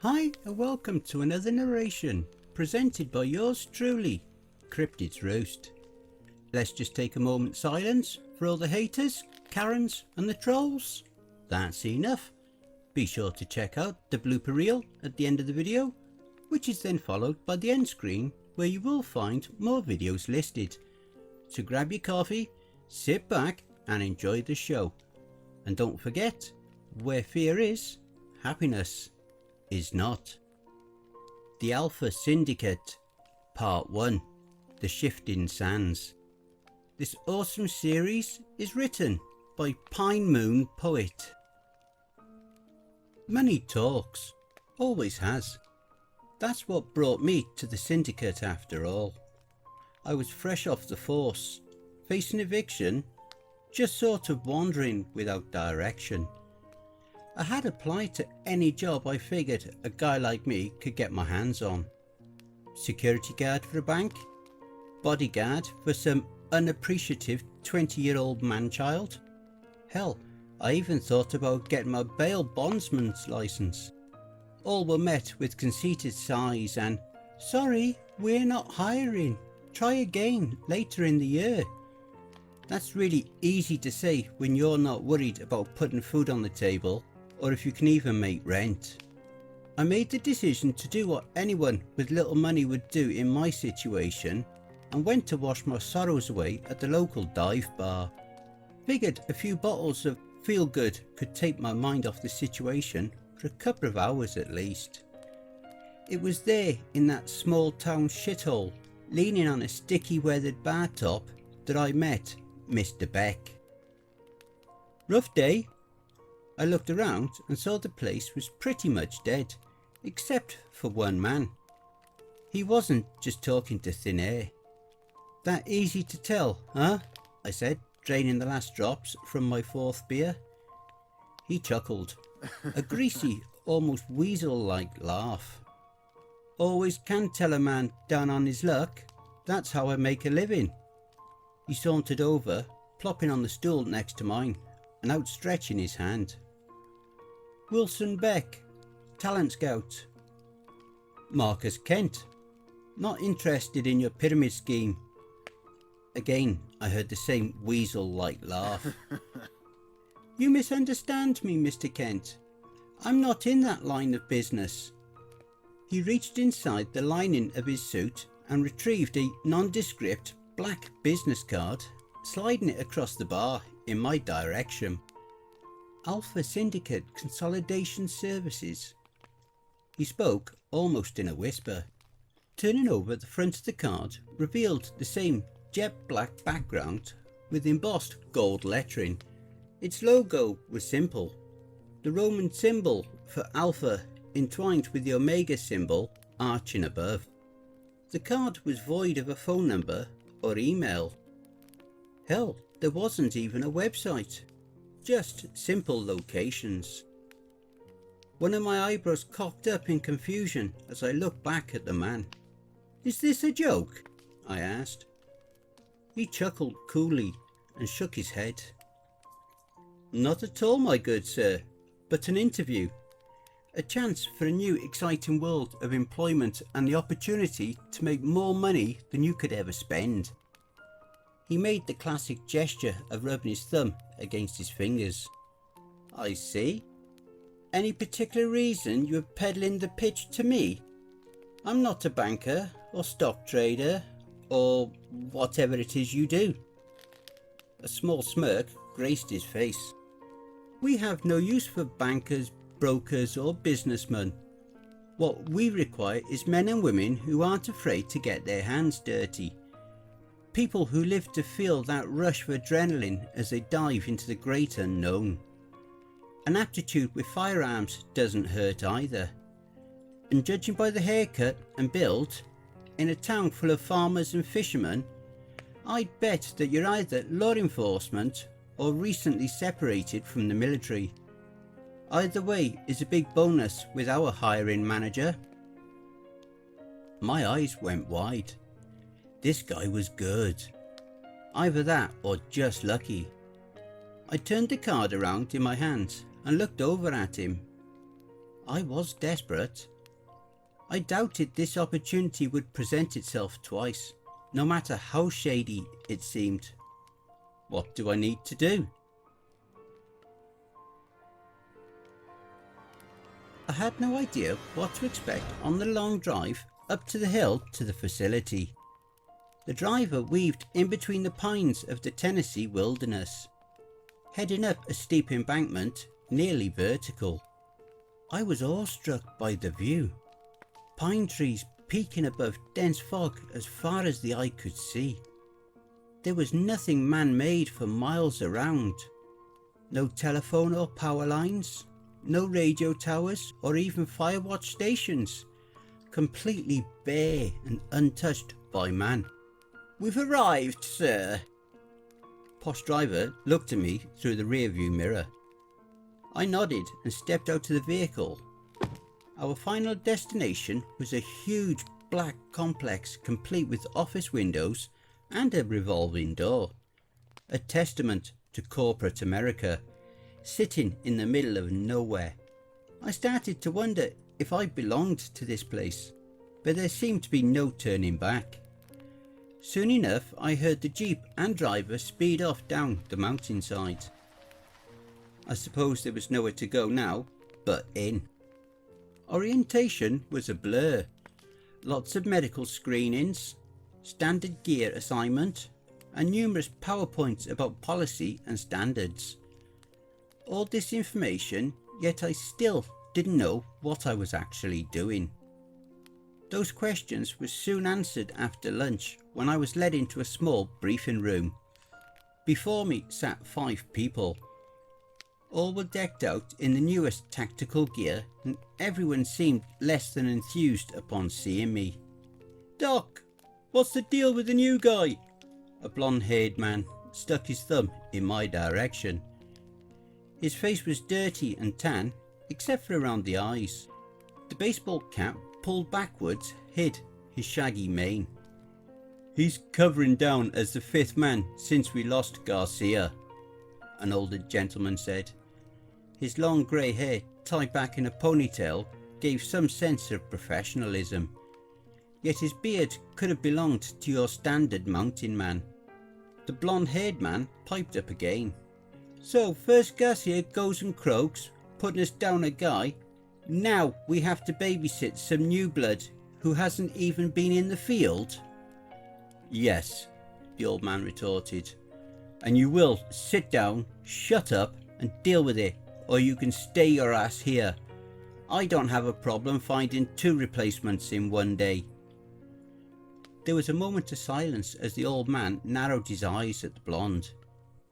Hi and welcome to another narration presented by yours truly, Cryptids Roost. Let's just take a moment's silence for all the haters, Karens and the trolls. That's enough. Be sure to check out the blooper reel at the end of the video, which is then followed by the end screen where you will find more videos listed. So grab your coffee, sit back and enjoy the show. And don't forget, where fear is, happiness is not. The Alpha Syndicate, Part 1, The Shifting Sands. This awesome series is written by PineMoonPoet. Money talks, always has. That's what brought me to the Syndicate after all. I was fresh off the force, facing eviction, just sort of wandering without direction. I had applied to any job I figured a guy like me could get my hands on. Security guard for a bank, bodyguard for some unappreciative 20-year-old man-child. Hell, I even thought about getting my bail bondsman's license. All were met with conceited sighs and, "Sorry, we're not hiring. Try again later in the year." That's really easy to say when you're not worried about putting food on the table, or if you can even make rent. I made the decision to do what anyone with little money would do in my situation and went to wash my sorrows away at the local dive bar. Figured a few bottles of feel good could take my mind off the situation for a couple of hours at least. It was there in that small town shithole, leaning on a sticky weathered bar top, that I met Mr. Beck. Rough day? I looked around and saw the place was pretty much dead, except for one man. He wasn't just talking to thin air. "That easy to tell, huh?" I said, draining the last drops from my fourth beer. He chuckled, a greasy, almost Weasel-like laugh. "Always can tell a man down on his luck. That's how I make a living." He sauntered over, plopping on the stool next to mine and outstretching his hand. "Wilson Beck, talent scout." "Marcus Kent, not interested in your pyramid scheme." Again I heard the same Weasel-like laugh. "You misunderstand me, Mr. Kent. I'm not in that line of business." He reached inside the lining of his suit and retrieved a nondescript black business card, sliding it across the bar in my direction. "Alpha Syndicate Consolidation Services." He spoke almost in a whisper. Turning over the front of the card revealed the same jet black background with embossed gold lettering. Its logo was simple, the Roman symbol for Alpha entwined with the Omega symbol arching above. The card was void of a phone number or email. Hell, there wasn't even a website, just simple locations. One of my eyebrows cocked up in confusion as I looked back at the man. "Is this a joke?" I asked. He chuckled coolly and shook his head. "Not at all, my good sir, but an interview. A chance for a new exciting world of employment and the opportunity to make more money than you could ever spend." He made the classic gesture of rubbing his thumb against his fingers. "I see. Any particular reason you're peddling the pitch to me? I'm not a banker or stock trader or whatever it is you do." A small smirk graced his face. "We have no use for bankers, brokers or businessmen. What we require is men and women who aren't afraid to get their hands dirty. People who live to feel that rush of adrenaline as they dive into the great unknown. An aptitude with firearms doesn't hurt either. And judging by the haircut and build, in a town full of farmers and fishermen, I'd bet that you're either law enforcement or recently separated from the military. Either way is a big bonus with our hiring manager." My eyes went wide. This guy was good. Either that or just lucky. I turned the card around in my hands and looked over at him. I was desperate, I doubted this opportunity would present itself twice, no matter how shady it seemed. What do I need to do? I had no idea what to expect on the long drive up to the hill to the facility. The driver weaved in between the pines of the Tennessee wilderness, heading up a steep embankment, nearly vertical. I was awestruck by the view. Pine trees peaking above dense fog as far as the eye could see. There was nothing man-made for miles around. No telephone or power lines, no radio towers or even firewatch stations. Completely bare and untouched by man. "We've arrived, sir." Posh driver looked at me through the rearview mirror. I nodded and stepped out to the vehicle. Our final destination was a huge black complex complete with office windows and a revolving door. A testament to corporate America, sitting in the middle of nowhere. I started to wonder if I belonged to this place, but there seemed to be no turning back. Soon enough I heard the jeep and driver speed off down the mountainside. I suppose there was nowhere to go now but in. Orientation was a blur. Lots of medical screenings, standard gear assignment, and numerous PowerPoints about policy and standards. All this information, yet I still didn't know what I was actually doing. Those questions were soon answered after lunch when I was led into a small briefing room. Before me sat 5 people. All were decked out in the newest tactical gear and everyone seemed less than enthused upon seeing me. "Doc, what's the deal with the new guy?" A blonde-haired man stuck his thumb in my direction. His face was dirty and tan, except for around the eyes. The baseball cap pulled backwards hid his shaggy mane. "He's covering down as the 5th man since we lost Garcia," an older gentleman said. His long grey hair tied back in a ponytail gave some sense of professionalism, yet his beard could have belonged to your standard mountain man. The blonde-haired man piped up again. "So first Garcia goes and croaks, putting us down a guy. Now we have to babysit some new blood who hasn't even been in the field?" "Yes," the old man retorted. "And you will sit down, shut up and deal with it, or you can stay your ass here. I don't have a problem finding 2 replacements in one day." There was a moment of silence as the old man narrowed his eyes at the blonde.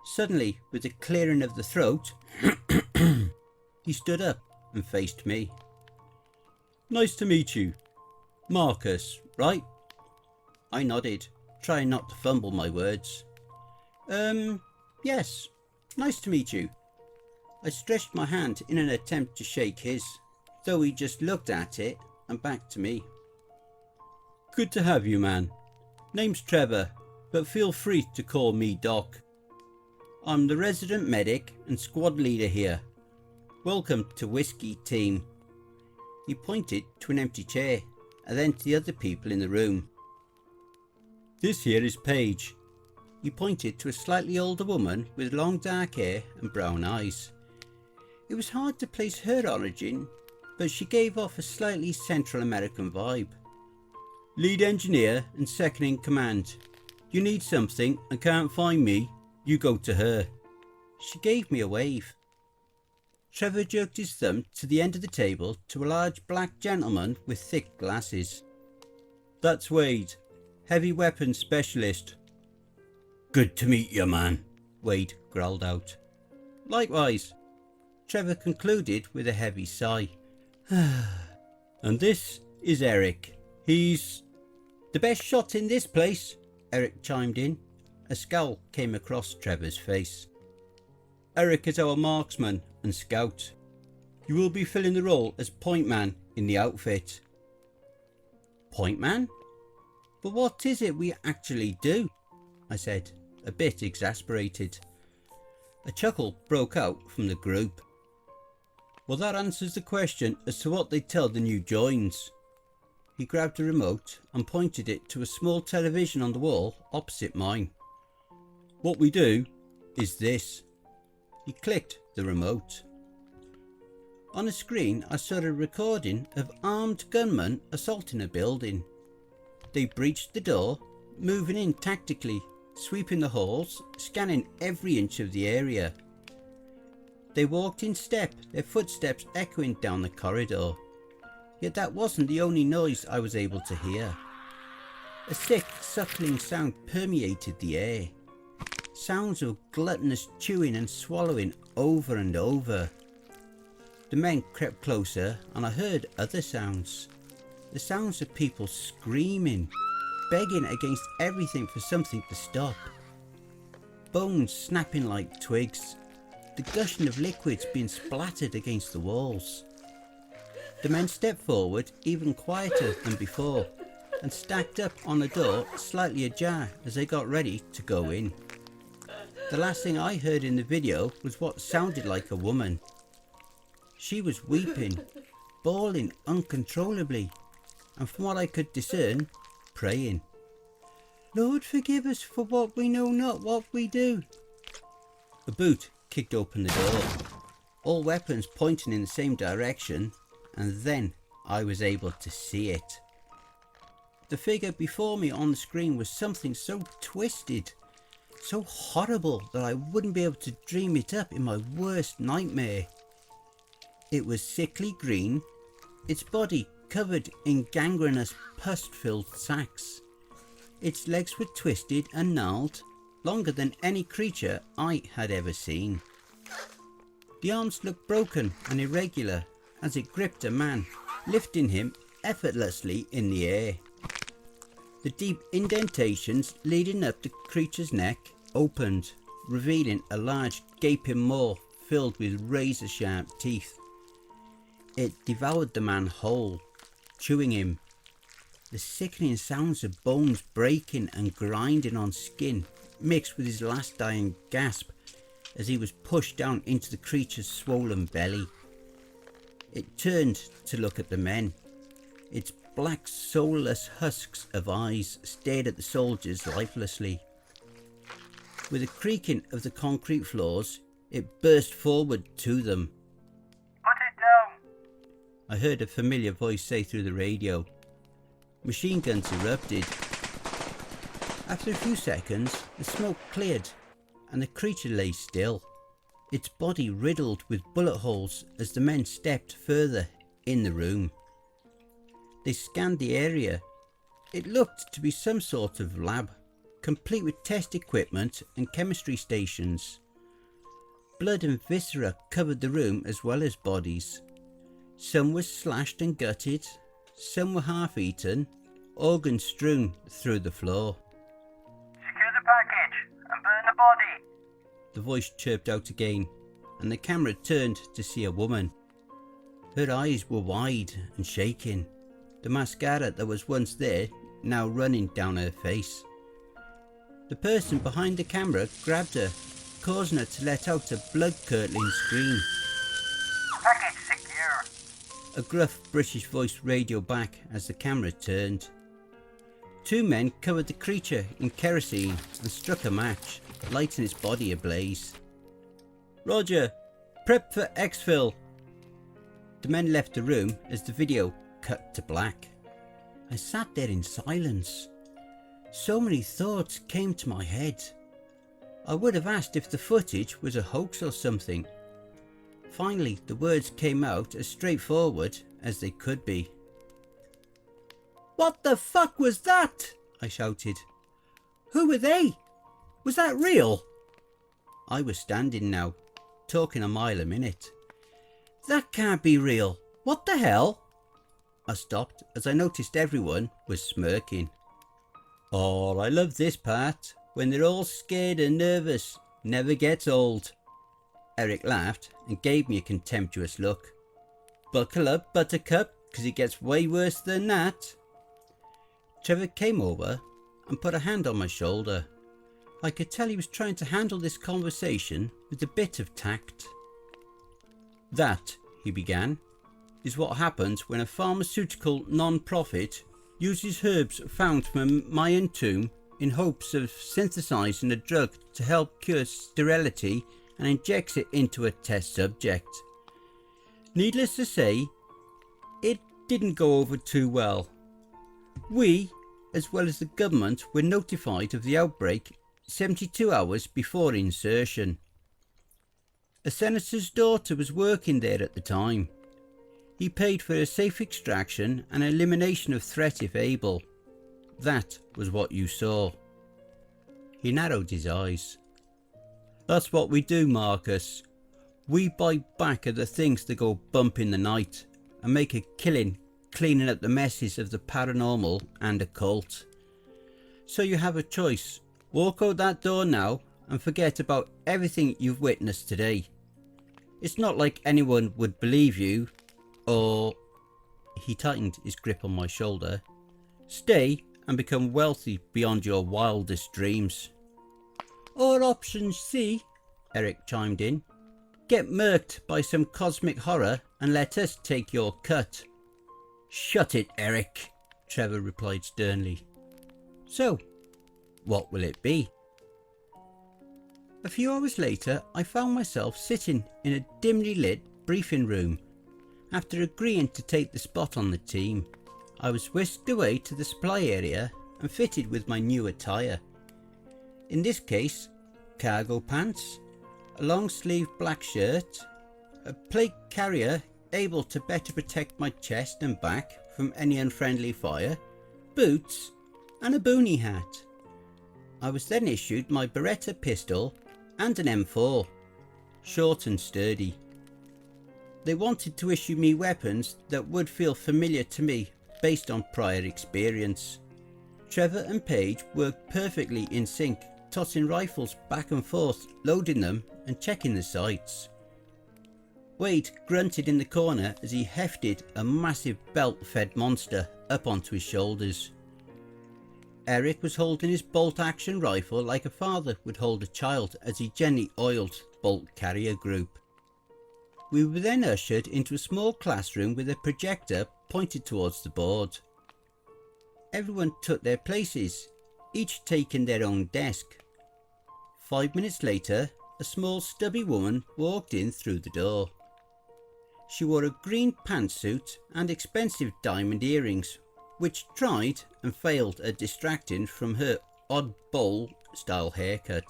Suddenly, with a clearing of the throat, he stood up and faced me. "Nice to meet you. Marcus, right?" I nodded, trying not to fumble my words. Yes, nice to meet you." I stretched my hand in an attempt to shake his, though he just looked at it and back to me. "Good to have you, man. Name's Trevor, but feel free to call me Doc. I'm the resident medic and squad leader here. Welcome to Whiskey Team." He pointed to an empty chair and then to the other people in the room. "This here is Paige." He pointed to a slightly older woman with long dark hair and brown eyes. It was hard to place her origin, but she gave off a slightly Central American vibe. "Lead engineer and second in command. You need something and can't find me, you go to her." She gave me a wave. Trevor jerked his thumb to the end of the table to a large black gentleman with thick glasses. "That's Wade, heavy weapons specialist." "Good to meet you, man," Wade growled out. "Likewise," Trevor concluded with a heavy sigh. "And this is Eric. He's..." "The best shot in this place," Eric chimed in. A scowl came across Trevor's face. "Eric is our marksman and scout. You will be filling the role as point man in the outfit." "Point man? But what is it we actually do?" I said, a bit exasperated. A chuckle broke out from the group. "Well, that answers the question as to what they tell the new joins. He grabbed a remote and pointed it to a small television on the wall opposite mine. "What we do is this." He clicked the remote. On a screen I saw a recording of armed gunmen assaulting a building. They breached the door, moving in tactically, sweeping the halls, scanning every inch of the area. They walked in step, their footsteps echoing down the corridor. Yet that wasn't the only noise I was able to hear. A thick, suckling sound permeated the air. Sounds of gluttonous chewing and swallowing over and over. The men crept closer and I heard other sounds. The sounds of people screaming, begging against everything for something to stop. Bones snapping like twigs. The gushing of liquids being splattered against the walls. The men stepped forward, even quieter than before, and stacked up on the door slightly ajar as they got ready to go in. The last thing I heard in the video was what sounded like a woman. She was weeping, bawling uncontrollably, and from what I could discern, praying. "Lord, forgive us for what we know not what we do." A boot kicked open the door, all weapons pointing in the same direction, and then I was able to see it. The figure before me on the screen was something so twisted, so horrible that I wouldn't be able to dream it up in my worst nightmare. It was sickly green, its body covered in gangrenous pus-filled sacs. Its legs were twisted and gnarled, longer than any creature I had ever seen. The arms looked broken and irregular as it gripped a man, lifting him effortlessly in the air. The deep indentations leading up the creature's neck opened, revealing a large gaping maw filled with razor-sharp teeth. It devoured the man whole, chewing him. The sickening sounds of bones breaking and grinding on skin mixed with his last dying gasp as he was pushed down into the creature's swollen belly. It turned to look at the men. Its black soulless husks of eyes stared at the soldiers lifelessly. With a creaking of the concrete floors, it burst forward to them. "Put it down," I heard a familiar voice say through the radio. Machine guns erupted. After a few seconds, the smoke cleared and the creature lay still, its body riddled with bullet holes as the men stepped further in the room. They scanned the area. It looked to be some sort of lab, complete with test equipment and chemistry stations. Blood and viscera covered the room as well as bodies. Some were slashed and gutted, some were half-eaten, organs strewn through the floor. "Secure the package and burn the body." The voice chirped out again, and the camera turned to see a woman. Her eyes were wide and shaking, the mascara that was once there now running down her face. The person behind the camera grabbed her, causing her to let out a blood-curdling scream. "Package secure." A gruff British voice radioed back as the camera turned. Two men covered the creature in kerosene and struck a match, lighting its body ablaze. "Roger, prep for exfil." The men left the room as the video cut to black. I sat there in silence. So many thoughts came to my head. I would have asked if the footage was a hoax or something. Finally, the words came out as straightforward as they could be. "What the fuck was that?" I shouted. "Who were they? Was that real?" I was standing now, talking a mile a minute. "That can't be real. What the hell?" I stopped as I noticed everyone was smirking. "Oh, I love this part, when they're all scared and nervous. Never gets old." Eric laughed and gave me a contemptuous look. "Buckle up, Buttercup, 'cause it gets way worse than that." Trevor came over and put a hand on my shoulder. I could tell he was trying to handle this conversation with a bit of tact. "That," he began, "is what happens when a pharmaceutical non-profit uses herbs found from a Mayan tomb in hopes of synthesizing a drug to help cure sterility and injects it into a test subject. Needless to say, it didn't go over too well. We, as well as the government, were notified of the outbreak 72 hours before insertion. A senator's daughter was working there at the time. He paid for a safe extraction and elimination of threat if able. That was what you saw. He narrowed his eyes. That's what we do, Marcus. We bite back at the things that go bump in the night and make a killing cleaning up the messes of the paranormal and occult. So you have a choice. Walk out that door now and forget about everything you've witnessed today. It's not like anyone would believe you, or... He tightened his grip on my shoulder. Stay and become wealthy beyond your wildest dreams. Or option C, Eric chimed in. Get murked by some cosmic horror and let us take your cut. Shut it, Eric, Trevor replied sternly. So, what will it be? A few hours later, I found myself sitting in a dimly lit briefing room. After agreeing to take the spot on the team, I was whisked away to the supply area and fitted with my new attire. In this case, cargo pants, a long sleeve black shirt, a plate carrier able to better protect my chest and back from any unfriendly fire, boots and a boonie hat. I was then issued my Beretta pistol and an M4, short and sturdy. They wanted to issue me weapons that would feel familiar to me based on prior experience. Trevor and Paige worked perfectly in sync, tossing rifles back and forth, loading them and checking the sights. Wade grunted in the corner as he hefted a massive belt-fed monster up onto his shoulders. Eric was holding his bolt-action rifle like a father would hold a child as he gently oiled the bolt carrier group. We were then ushered into a small classroom with a projector pointed towards the board. Everyone took their places, each taking their own desk. 5 minutes later, a small stubby woman walked in through the door. She wore a green pantsuit and expensive diamond earrings, which tried and failed at distracting from her odd bowl-style haircut.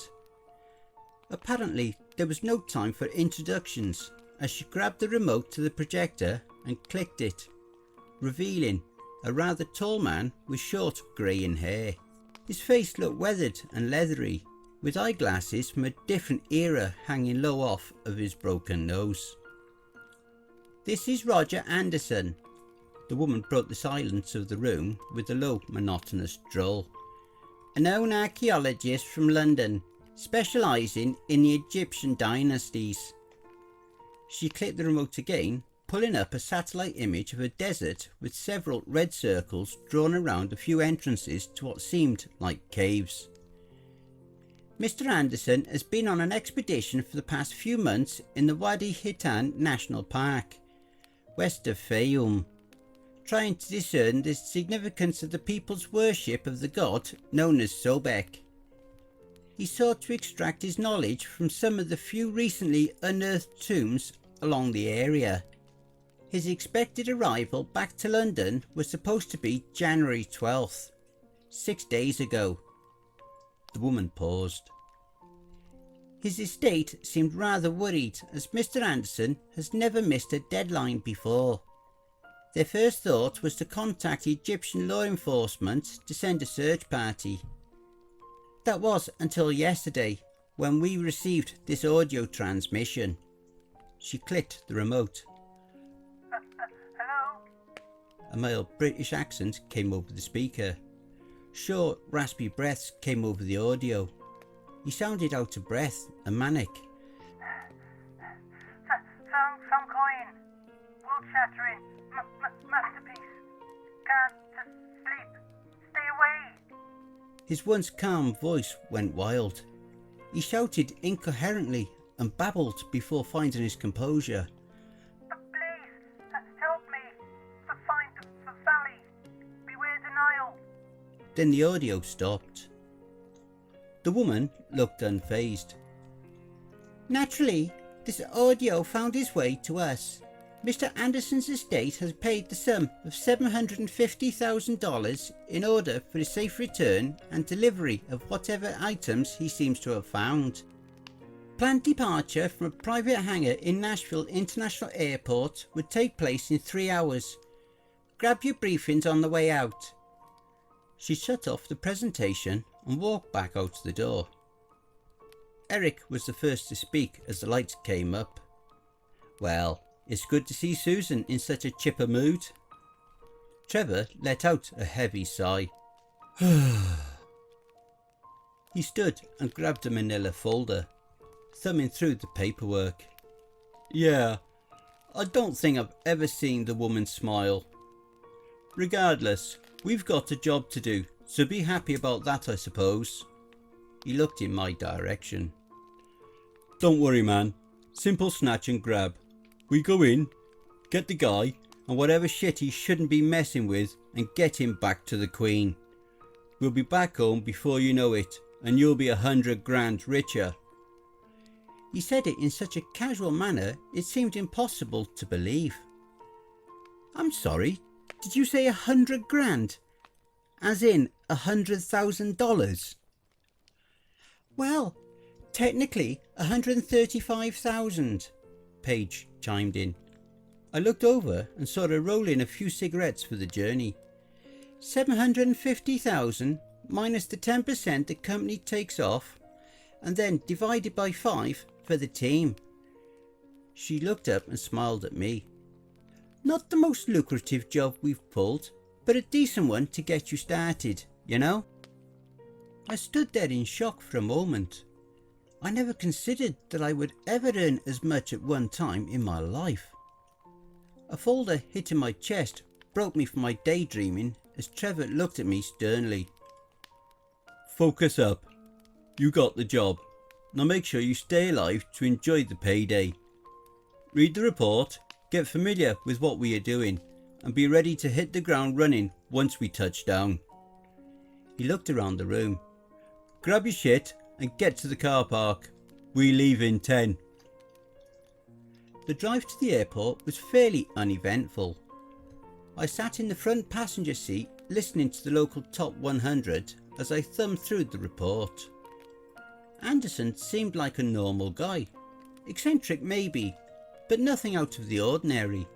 Apparently, there was no time for introductions, as she grabbed the remote to the projector and clicked it, revealing a rather tall man with short greying hair. His face looked weathered and leathery, with eyeglasses from a different era hanging low off of his broken nose. This is Roger Anderson. The woman broke the silence of the room with a low, monotonous drawl. A known archaeologist from London, specialising in the Egyptian dynasties. She clicked the remote again, pulling up a satellite image of a desert with several red circles drawn around a few entrances to what seemed like caves. Mr. Anderson has been on an expedition for the past few months in the Wadi Hitan National Park, west of Fayoum, trying to discern the significance of the people's worship of the god known as Sobek. He sought to extract his knowledge from some of the few recently unearthed tombs along the area. His expected arrival back to London was supposed to be January 12th, 6 days ago. The woman paused. His estate seemed rather worried, as Mr. Anderson has never missed a deadline before. Their first thought was to contact Egyptian law enforcement to send a search party. That was until yesterday, when we received this audio transmission. She clicked the remote. Hello? A male British accent came over the speaker. Short, raspy breaths came over the audio. He sounded out of breath and manic. Some coin. World shattering. Masterpiece. Can't sleep. Stay away. His once calm voice went wild. He shouted incoherently and babbled before finding his composure. Please, help me. Find the valley. Beware the Then the audio stopped. The woman looked unfazed. Naturally, this audio found its way to us. Mr. Anderson's estate has paid the sum of $750,000 in order for the safe return and delivery of whatever items he seems to have found. Planned departure from a private hangar in Nashville International Airport would take place in 3 hours. Grab your briefings on the way out. She shut off the presentation and walked back out the door. Eric was the first to speak as the lights came up. Well, it's good to see Susan in such a chipper mood. Trevor let out a heavy sigh. He stood and grabbed a manila folder, thumbing through the paperwork. Yeah, I don't think I've ever seen the woman smile. Regardless, we've got a job to do, so be happy about that, I suppose. He looked in my direction. Don't worry, man. Simple snatch and grab. We go in, get the guy, and whatever shit he shouldn't be messing with, and get him back to the Queen. We'll be back home before you know it, and you'll be 100 grand richer. He said it in such a casual manner, it seemed impossible to believe. I'm sorry, did you say 100 grand? As in $100,000? Well, technically 135,000, Paige chimed in. I looked over and saw her roll in a few cigarettes for the journey. 750,000 minus the 10% the company takes off, and then divided by 5 for the team. She looked up and smiled at me. Not the most lucrative job we've pulled, but a decent one to get you started, you know? I stood there in shock for a moment. I never considered that I would ever earn as much at one time in my life. A folder hitting my chest broke me from my daydreaming as Trevor looked at me sternly. Focus up. You got the job. Now make sure you stay alive to enjoy the payday. Read the report, get familiar with what we are doing, and be ready to hit the ground running once we touch down. He looked around the room. Grab your shit and get to the car park. We leave in 10. The drive to the airport was fairly uneventful. I sat in the front passenger seat listening to the local top 100 as I thumbed through the report. Anderson seemed like a normal guy. Eccentric maybe, but nothing out of the ordinary.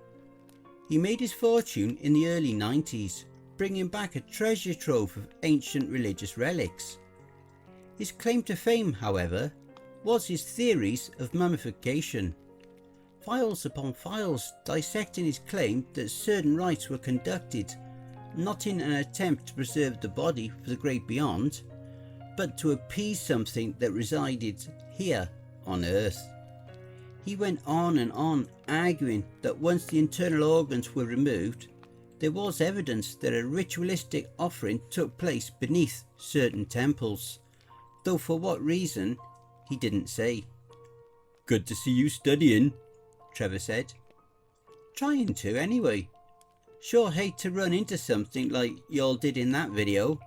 He made his fortune in the early 90s, bringing back a treasure trove of ancient religious relics. His claim to fame, however, was his theories of mummification. Files upon files dissecting his claim that certain rites were conducted, not in an attempt to preserve the body for the great beyond, but to appease something that resided here on earth. He went on and on, arguing that once the internal organs were removed, there was evidence that a ritualistic offering took place beneath certain temples, though for what reason he didn't say. Good to see you studying, Trevor said. Trying to anyway. Sure hate to run into something like y'all did in that video.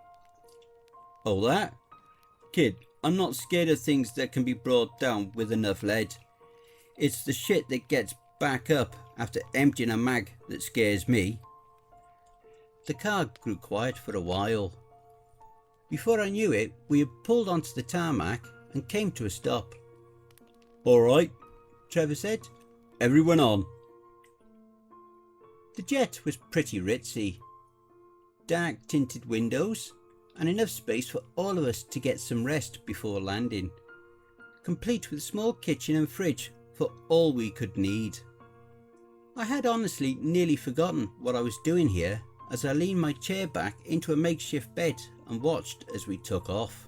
Oh that? Kid, I'm not scared of things that can be brought down with enough lead. It's the shit that gets back up after emptying a mag that scares me. The car grew quiet for a while. Before I knew it, we had pulled onto the tarmac and came to a stop. Alright, Trevor said. Everyone on. The jet was pretty ritzy. Dark tinted windows and enough space for all of us to get some rest before landing. Complete with a small kitchen and fridge for all we could need. I had honestly nearly forgotten what I was doing here as I leaned my chair back into a makeshift bed and watched as we took off.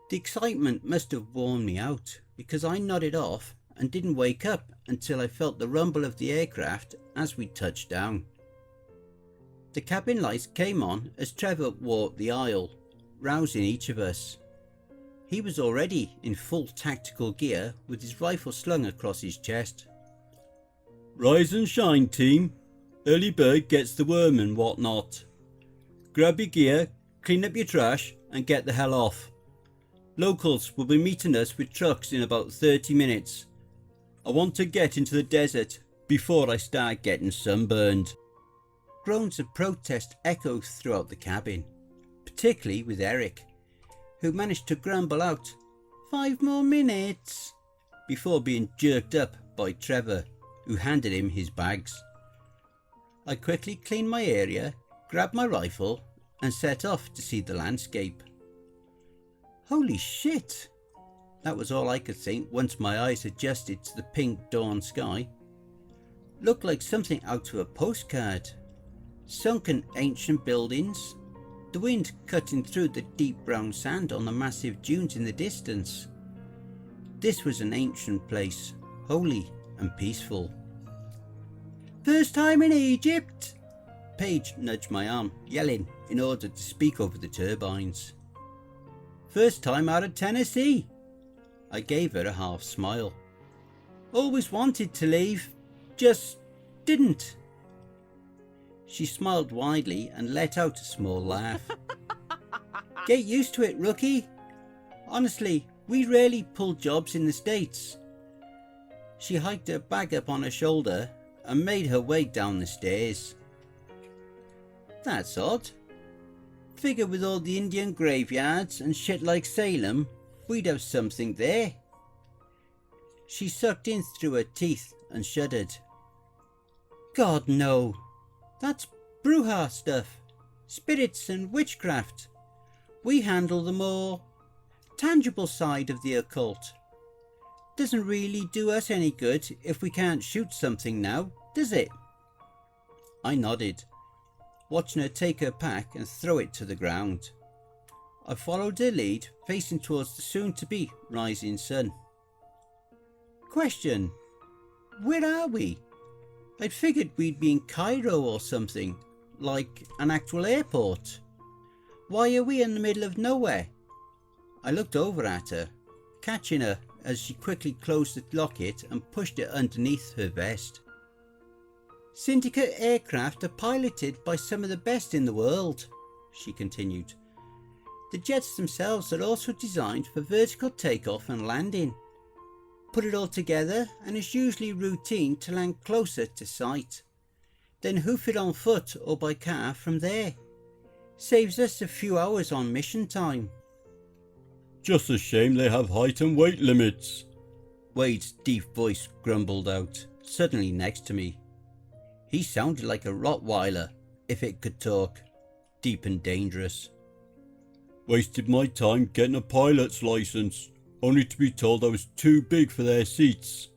The excitement must have worn me out because I nodded off and didn't wake up until I felt the rumble of the aircraft as we touched down. The cabin lights came on as Trevor walked the aisle, rousing each of us. He was already in full tactical gear with his rifle slung across his chest. Rise and shine, team. Early bird gets the worm and whatnot. grab your gear, clean up your trash and get the hell off. Locals will be meeting us with trucks in about 30 minutes. I want to get into the desert before I start getting sunburned. Groans of protest echoed throughout the cabin, particularly with Eric, who managed to grumble out 5 more minutes before being jerked up by Trevor, who handed him his bags. I quickly cleaned my area, grabbed my rifle and set off to see the landscape. Holy shit! That was all I could think once my eyes adjusted to the pink dawn sky. Looked like something out of a postcard. Sunken ancient buildings, the wind cutting through the deep brown sand on the massive dunes in the distance. This was an ancient place, holy and peaceful. First time in Egypt? Paige nudged my arm, yelling in order to speak over the turbines. First time out of Tennessee. I gave her a half smile. Always wanted to leave, just didn't. She smiled widely and let out a small laugh. Get used to it, rookie. Honestly, we rarely pull jobs in the States. She hiked her bag up on her shoulder and made her way down the stairs. That's odd. Figure with all the Indian graveyards and shit like Salem, we'd have something there. She sucked in through her teeth and shuddered. God no, that's Bruja stuff, spirits and witchcraft. We handle the more tangible side of the occult. Doesn't really do us any good if we can't shoot something now, does it? I nodded, watching her take her pack and throw it to the ground. I followed her lead, facing towards the soon-to-be rising sun. Question: where are we? I'd figured we'd be in Cairo or something, like an actual airport. Why are we in the middle of nowhere? I looked over at her, catching her as she quickly closed the locket and pushed it underneath her vest. Syndicate aircraft are piloted by some of the best in the world, she continued. The jets themselves are also designed for vertical takeoff and landing. Put it all together and it's usually routine to land closer to site, then hoof it on foot or by car from there. Saves us a few hours on mission time. Just a shame they have height and weight limits. Wade's deep voice grumbled out, suddenly next to me. He sounded like a Rottweiler, if it could talk, deep and dangerous. Wasted my time getting a pilot's license, only to be told I was too big for their seats.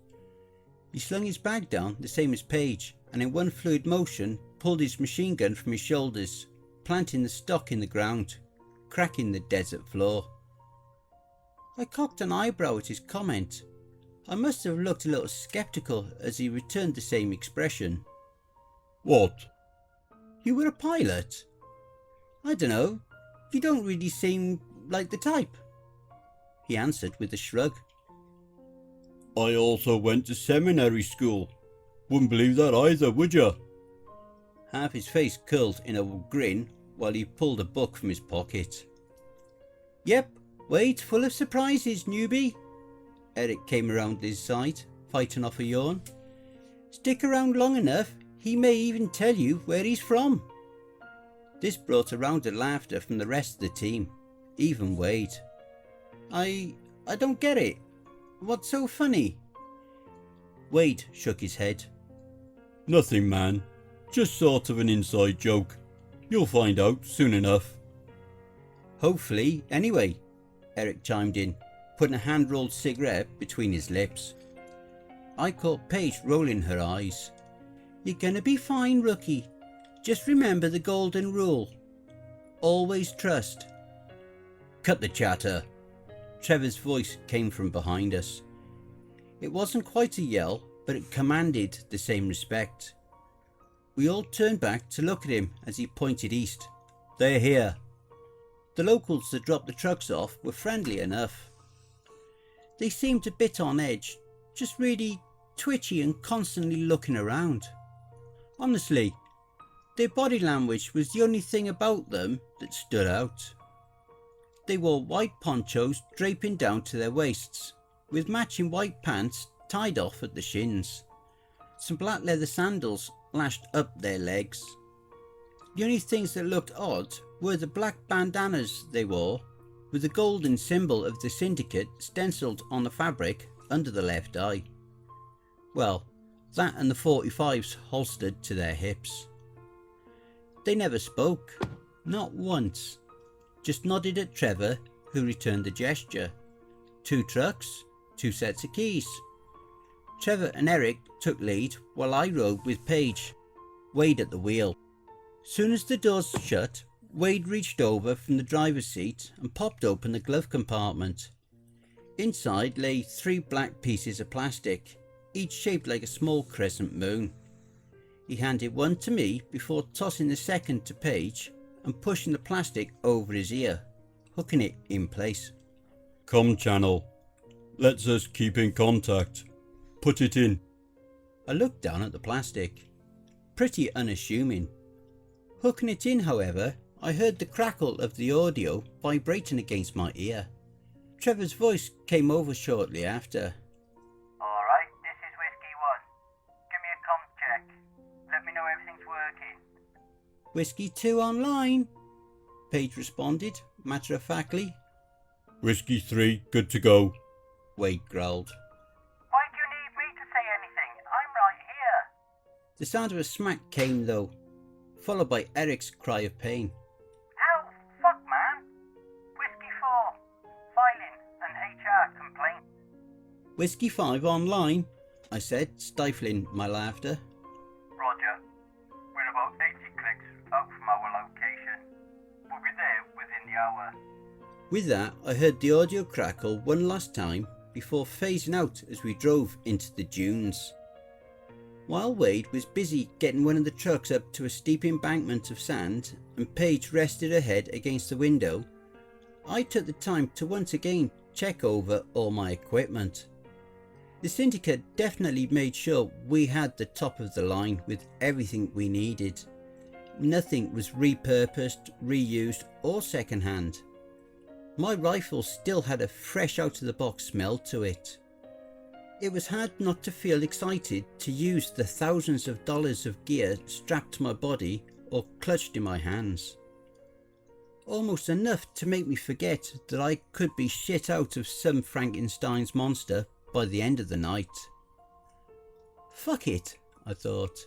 He slung his bag down, the same as Paige, and in one fluid motion pulled his machine gun from his shoulders, planting the stock in the ground, cracking the desert floor. I cocked an eyebrow at his comment. I must have looked a little sceptical as he returned the same expression. What? You were a pilot? I dunno. You don't really seem like the type. He answered with a shrug. I also went to seminary school. Wouldn't believe that either, would ya? Half his face curled in a grin while he pulled a book from his pocket. Yep, Wade's full of surprises, newbie. Eric came around his side, fighting off a yawn. Stick around long enough, he may even tell you where he's from. This brought a round of laughter from the rest of the team, even Wade. I don't get it. What's so funny? Wade shook his head. Nothing, man. Just sort of an inside joke. You'll find out soon enough. Hopefully, anyway, Eric chimed in, putting a hand-rolled cigarette between his lips. I caught Paige rolling her eyes. You're gonna be fine, rookie. Just remember the golden rule. Always trust. Cut the chatter. Trevor's voice came from behind us. It wasn't quite a yell, but it commanded the same respect. We all turned back to look at him as he pointed east. They're here. The locals that dropped the trucks off were friendly enough. They seemed a bit on edge, just really twitchy and constantly looking around. Honestly, Their body language was the only thing about them that stood out. They wore white ponchos draping down to their waists, with matching white pants tied off at the shins. Some black leather sandals lashed up their legs. The only things that looked odd were the black bandanas they wore, with the golden symbol of the Syndicate stenciled on the fabric under the left eye. Well, that and the 45s holstered to their hips. They never spoke, not once, just nodded at Trevor, who returned the gesture. 2 trucks, 2 sets of keys. Trevor and Eric took lead while I rode with Paige, Wade at the wheel. Soon as the doors shut, Wade reached over from the driver's seat and popped open the glove compartment. Inside lay 3 black pieces of plastic, each shaped like a small crescent moon. He handed one to me before tossing the second to Paige and pushing the plastic over his ear, hooking it in place. Com channel. Lets us keep in contact. Put it in. I looked down at the plastic. Pretty unassuming. Hooking it in, however, I heard the crackle of the audio vibrating against my ear. Trevor's voice came over shortly after. Alright, this is Whiskey 1. Give me a comp check. Let me know everything's working. Whiskey 2 online, Paige responded, matter-of-factly. Whiskey 3, good to go. Wade growled. Why do you need me to say anything? I'm right here. The sound of a smack came though, followed by Eric's cry of pain. Ow, fuck man. Whiskey 4. Filing and HR complaint. Whiskey 5 online, I said, stifling my laughter. Roger. We're about 80 clicks out from our location. We'll be there within the hour. With that, I heard the audio crackle one last time before phasing out as we drove into the dunes. While Wade was busy getting one of the trucks up to a steep embankment of sand and Paige rested her head against the window, I took the time to once again check over all my equipment. The Syndicate definitely made sure we had the top of the line with everything we needed. Nothing was repurposed, reused or secondhand. My rifle still had a fresh out of the box smell to it. It was hard not to feel excited to use the thousands of dollars of gear strapped to my body or clutched in my hands. Almost enough to make me forget that I could be shit out of some Frankenstein's monster by the end of the night. Fuck it, I thought.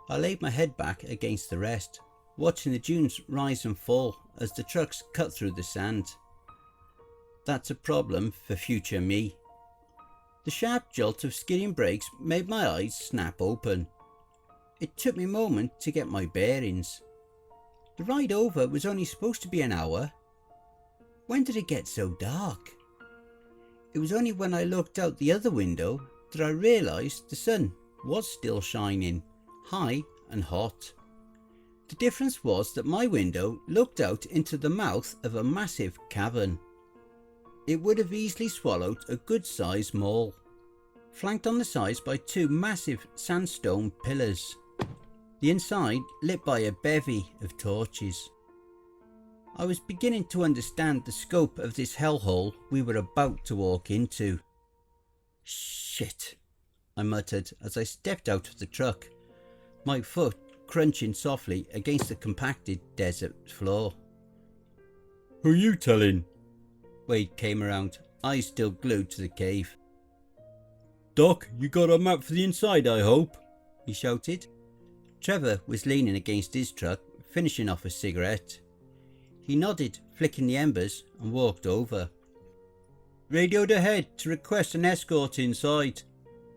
I laid my head back against the rest, watching the dunes rise and fall as the trucks cut through the sand. That's a problem for future me. The sharp jolt of skidding brakes made my eyes snap open. It took me a moment to get my bearings. The ride over was only supposed to be an hour. When did it get so dark? It was only when I looked out the other window that I realised the sun was still shining, high and hot. The difference was that my window looked out into the mouth of a massive cavern. It would have easily swallowed a good-sized mall, flanked on the sides by 2 massive sandstone pillars, the inside lit by a bevy of torches. I was beginning to understand the scope of this hellhole we were about to walk into. Shit, I muttered as I stepped out of the truck, my foot crunching softly against the compacted desert floor. Who you telling? Wade came around, eyes still glued to the cave. Doc, you got a map for the inside, I hope? He shouted. Trevor was leaning against his truck, finishing off a cigarette. He nodded, flicking the embers, and walked over. Radioed ahead to request an escort inside.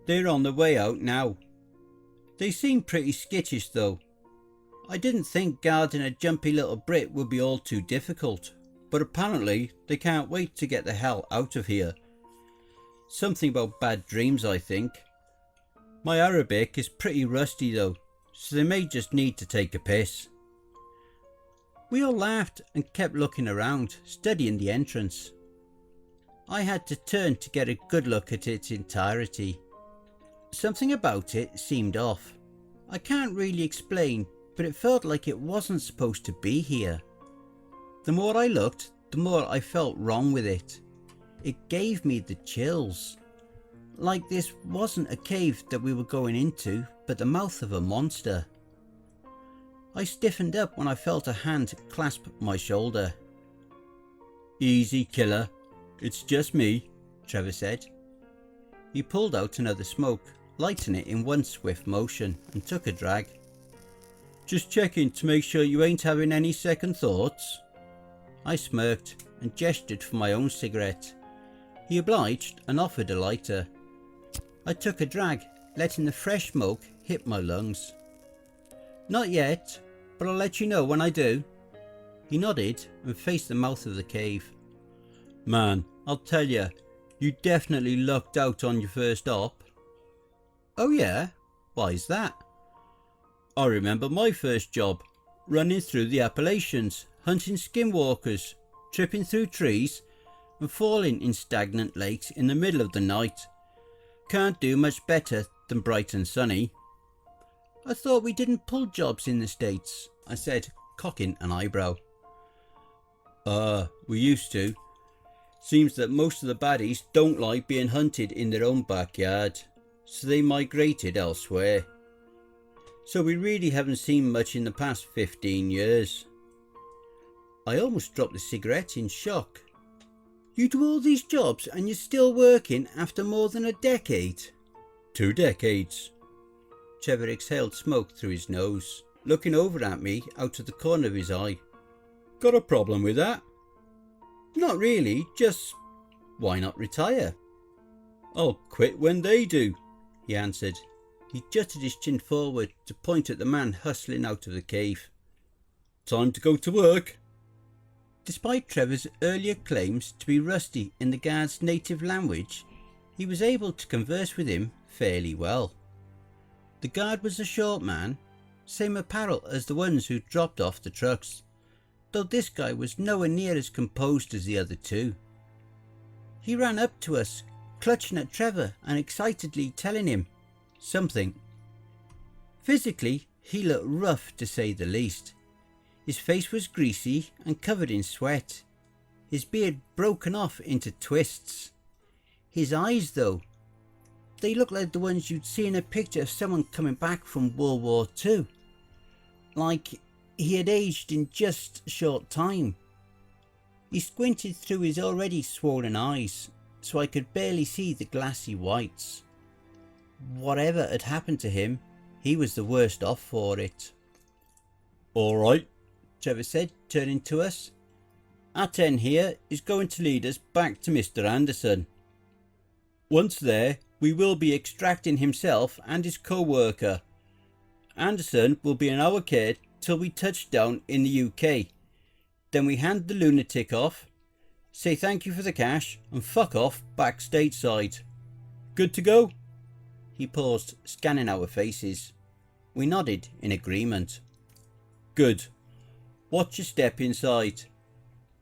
They're on the way out now. They seem pretty skittish though. I didn't think guarding a jumpy little Brit would be all too difficult, but apparently they can't wait to get the hell out of here. Something about bad dreams, I think. My Arabic is pretty rusty though, so they may just need to take a piss. We all laughed and kept looking around, studying the entrance. I had to turn to get a good look at its entirety. Something about it seemed off. I can't really explain, but it felt like it wasn't supposed to be here. The more I looked, the more I felt wrong with it. It gave me the chills. Like this wasn't a cave that we were going into, but the mouth of a monster. I stiffened up when I felt a hand clasp my shoulder. Easy, killer. It's just me, Trevor said. He pulled out another smoke, lighting it in one swift motion, and took a drag. Just checking to make sure you ain't having any second thoughts. I smirked and gestured for my own cigarette. He obliged and offered a lighter. I took a drag, letting the fresh smoke hit my lungs. Not yet, but I'll let you know when I do. He nodded and faced the mouth of the cave. Man, I'll tell you, you definitely lucked out on your first op. Oh yeah? Why's that? I remember my first job, running through the Appalachians, hunting skinwalkers, tripping through trees and falling in stagnant lakes in the middle of the night. Can't do much better than bright and sunny. I thought we didn't pull jobs in the States, I said, cocking an eyebrow. We used to. Seems that most of the baddies don't like being hunted in their own backyard, so they migrated elsewhere. So we really haven't seen much in the past 15 years. I almost dropped the cigarette in shock. You do all these jobs and you're still working after more than a decade? 2 decades. Trevor exhaled smoke through his nose, looking over at me out of the corner of his eye. Got a problem with that? Not really, just why not retire? I'll quit when they do, he answered. He jutted his chin forward to point at the man hustling out of the cave. Time to go to work. Despite Trevor's earlier claims to be rusty in the guard's native language, he was able to converse with him fairly well. The guard was a short man, same apparel as the ones who dropped off the trucks, though this guy was nowhere near as composed as the other two. He ran up to us, clutching at Trevor and excitedly telling him something. Physically, he looked rough to say the least. His face was greasy and covered in sweat, his beard broken off into twists. His eyes, though, they looked like the ones you'd see in a picture of someone coming back from World War II. Like he had aged in just a short time. He squinted through his already swollen eyes, so I could barely see the glassy whites. Whatever had happened to him, he was the worst off for it. All right, Trevor said, turning to us. Aten here is going to lead us back to Mr. Anderson. Once there, we will be extracting himself and his co-worker. Anderson will be in our care till we touch down in the UK. Then we hand the lunatic off, say thank you for the cash, and fuck off back stateside. Good to go? He paused, scanning our faces. We nodded in agreement. Good. Watch your step inside.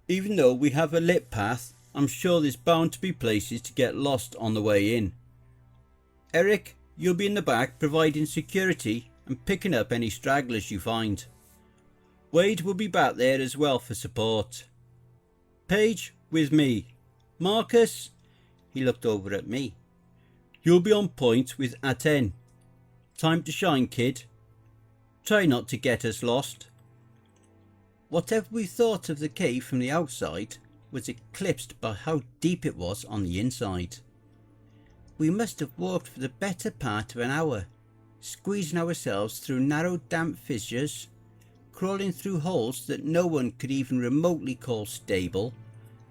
Even though we have a lit path, I'm sure there's bound to be places to get lost on the way in. Eric, you'll be in the back providing security and picking up any stragglers you find. Wade will be back there as well for support. Paige, with me. Marcus, he looked over at me. You'll be on point with Aten. Time to shine, kid. Try not to get us lost. Whatever we thought of the cave from the outside was eclipsed by how deep it was on the inside. We must have walked for the better part of an hour, squeezing ourselves through narrow damp fissures, crawling through holes that no one could even remotely call stable,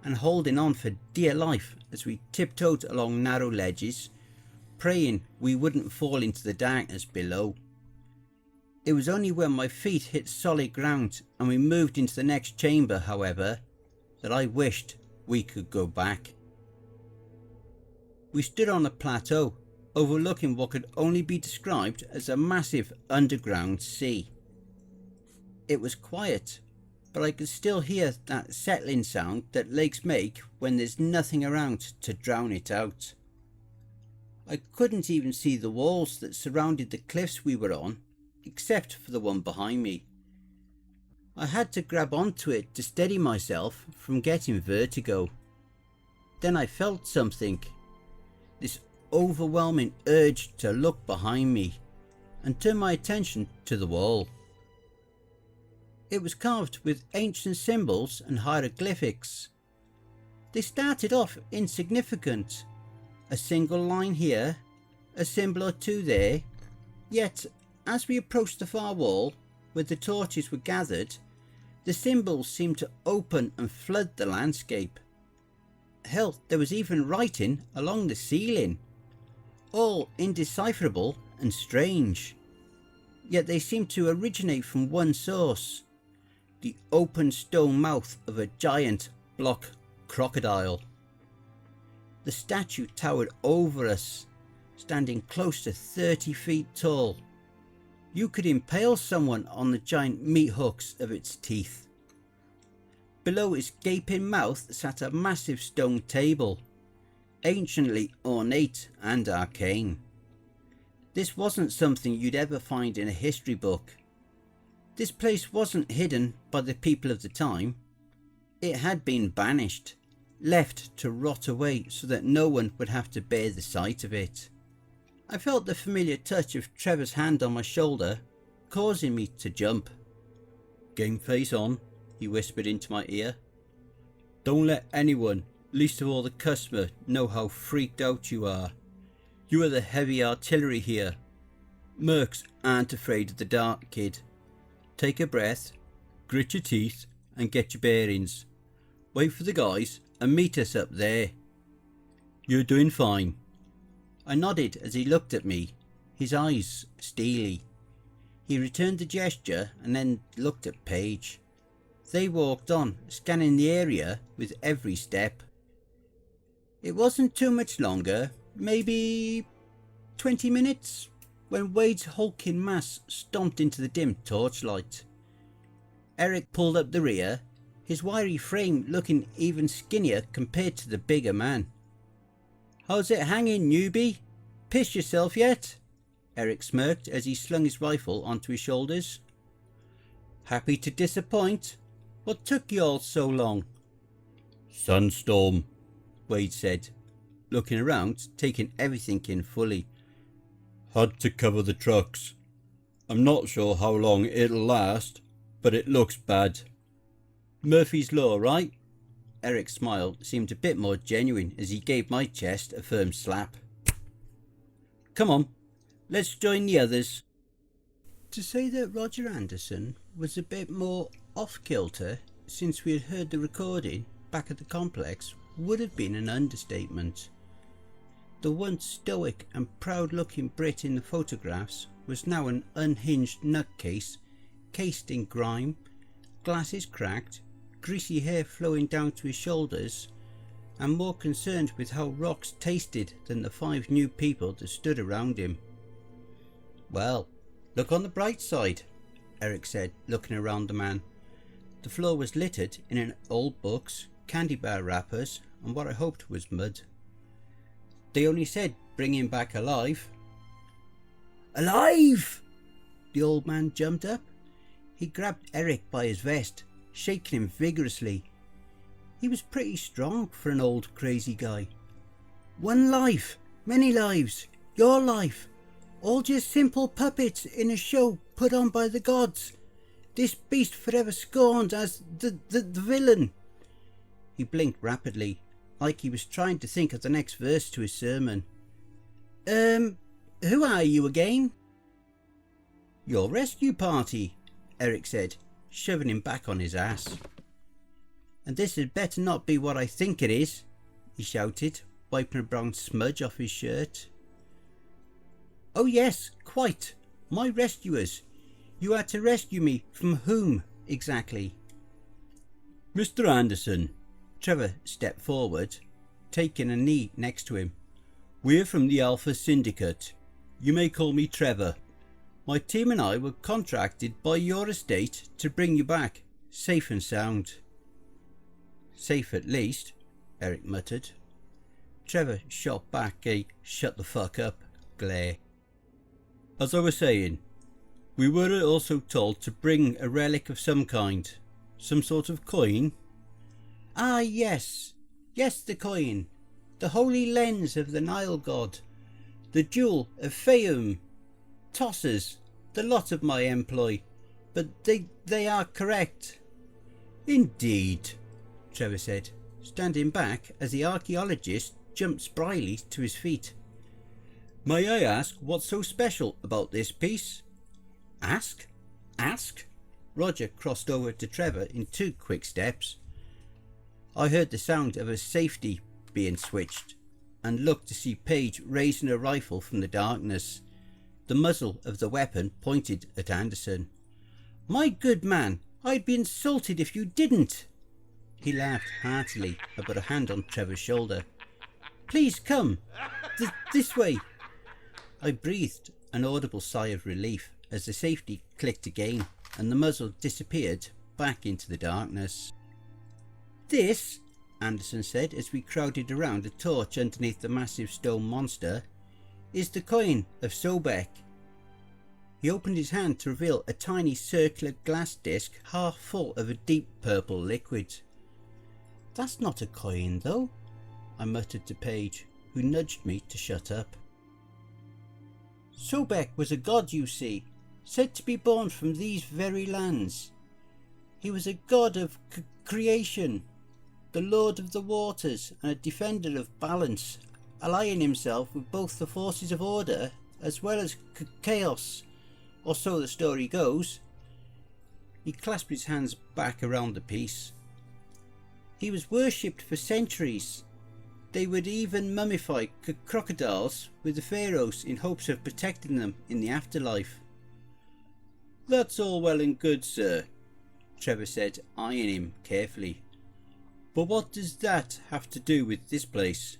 and holding on for dear life as we tiptoed along narrow ledges, praying we wouldn't fall into the darkness below. It was only when my feet hit solid ground and we moved into the next chamber, however, that I wished we could go back. We stood on a plateau, overlooking what could only be described as a massive underground sea. It was quiet, but I could still hear that settling sound that lakes make when there's nothing around to drown it out. I couldn't even see the walls that surrounded the cliffs we were on, except for the one behind me. I had to grab onto it to steady myself from getting vertigo. Then I felt something, this overwhelming urge to look behind me and turn my attention to the wall. It was carved with ancient symbols and hieroglyphics. They started off insignificant, a single line here, a symbol or two there, yet as we approached the far wall where the torches were gathered, the symbols seemed to open and flood the landscape. Hell, there was even writing along the ceiling, all indecipherable and strange, yet they seemed to originate from one source, the open stone mouth of a giant block crocodile. The statue towered over us, standing close to 30 feet tall. You could impale someone on the giant meat hooks of its teeth. Below its gaping mouth sat a massive stone table, anciently ornate and arcane. This wasn't something you'd ever find in a history book. This place wasn't hidden by the people of the time. It had been banished, left to rot away so that no one would have to bear the sight of it. I felt the familiar touch of Trevor's hand on my shoulder, causing me to jump. "Game face on," he whispered into my ear. "Don't let anyone, least of all the customer, know how freaked out you are. You are the heavy artillery here. Mercs aren't afraid of the dark, kid. Take a breath, grit your teeth and get your bearings. Wait for the guys and meet us up there. You're doing fine." I nodded as he looked at me, his eyes steely. He returned the gesture and then looked at Paige. They walked on, scanning the area with every step. It wasn't too much longer, maybe 20 minutes, when Wade's hulking mass stomped into the dim torchlight. Eric pulled up the rear, his wiry frame looking even skinnier compared to the bigger man. "How's it hanging, newbie? Pissed yourself yet?" Eric smirked as he slung his rifle onto his shoulders. "Happy to disappoint. What took you all so long?" "Sunstorm," Wade said, looking around, taking everything in fully. "Had to cover the trucks. I'm not sure how long it'll last, but it looks bad." "Murphy's Law, right?" Eric's smile seemed a bit more genuine as he gave my chest a firm slap. "Come on, let's join the others." To say that Roger Anderson was a bit more off-kilter since we had heard the recording back at the complex would have been an understatement. The once stoic and proud-looking Brit in the photographs was now an unhinged nutcase, cased in grime, glasses cracked, greasy hair flowing down to his shoulders, and more concerned with how rocks tasted than the 5 new people that stood around him. "Well, look on the bright side," Eric said, looking around the man. The floor was littered in old books, candy bar wrappers, and what I hoped was mud. "They only said bring him back alive." "Alive!" The old man jumped up. He grabbed Eric by his vest, shaking him vigorously. He was pretty strong for an old crazy guy. "One life, many lives, your life, all just simple puppets in a show put on by the gods. This beast forever scorned as the villain." He blinked rapidly, like he was trying to think of the next verse to his sermon. Who are you again?" "Your rescue party," Eric said, shoving him back on his ass. "And this had better not be what I think it is," he shouted, wiping a brown smudge off his shirt. "Oh yes, quite. My rescuers. You had to rescue me from whom, exactly?" "Mr. Anderson," Trevor stepped forward, taking a knee next to him. "We're from the Alpha Syndicate. You may call me Trevor. My team and I were contracted by your estate to bring you back, safe and sound." "Safe at least," Eric muttered. Trevor shot back a "shut the fuck up" glare. "As I was saying, We were also told to bring a relic of some kind. Some sort of coin. Ah, yes. Yes, the coin. The holy lens of the Nile god. The jewel of Fayum. Tossers. The lot of my employ. But they are correct. Indeed, Trevor said, standing back as the archaeologist jumped spryly to his feet. May I ask what's so special about this piece? Ask? Ask? Roger crossed over to Trevor in 2 quick steps. I heard the sound of a safety being switched and looked to see Paige raising a rifle from the darkness, the muzzle of the weapon pointed at Anderson. My good man, I'd be insulted if you didn't. He laughed heartily and put a hand on Trevor's shoulder. Please come. This way. I breathed an audible sigh of relief as the safety clicked again and the muzzle disappeared back into the darkness. This, Anderson said as we crowded around a torch underneath the massive stone monster, is the coin of Sobek. He opened his hand to reveal a tiny circular glass disc half full of a deep purple liquid. That's not a coin though, I muttered to Paige, who nudged me to shut up. Sobek was a god, you see, said to be born from these very lands. He was a god of creation, the lord of the waters and a defender of balance, allying himself with both the forces of order as well as chaos, or so the story goes. He clasped his hands back around the piece. He was worshipped for centuries. They would even mummify crocodiles with the pharaohs in hopes of protecting them in the afterlife. That's all well and good, sir, Trevor said, eyeing him carefully. But what does that have to do with this place?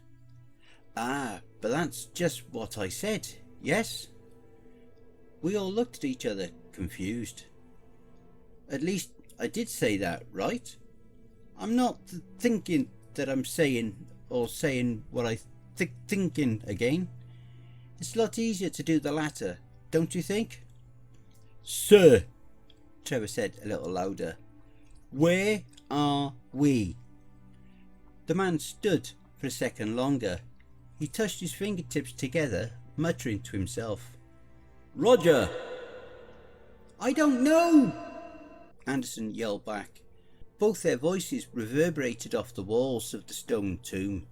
Ah, but that's just what I said, yes? We all looked at each other, confused. At least I did say that, right? I'm not thinking that I'm saying what I thinking again. It's a lot easier to do the latter, don't you think? Sir, Trevor said a little louder. Where are we? The man stood for a second longer. He touched his fingertips together, muttering to himself. Roger! I don't know! Anderson yelled back. Both their voices reverberated off the walls of the stone tomb.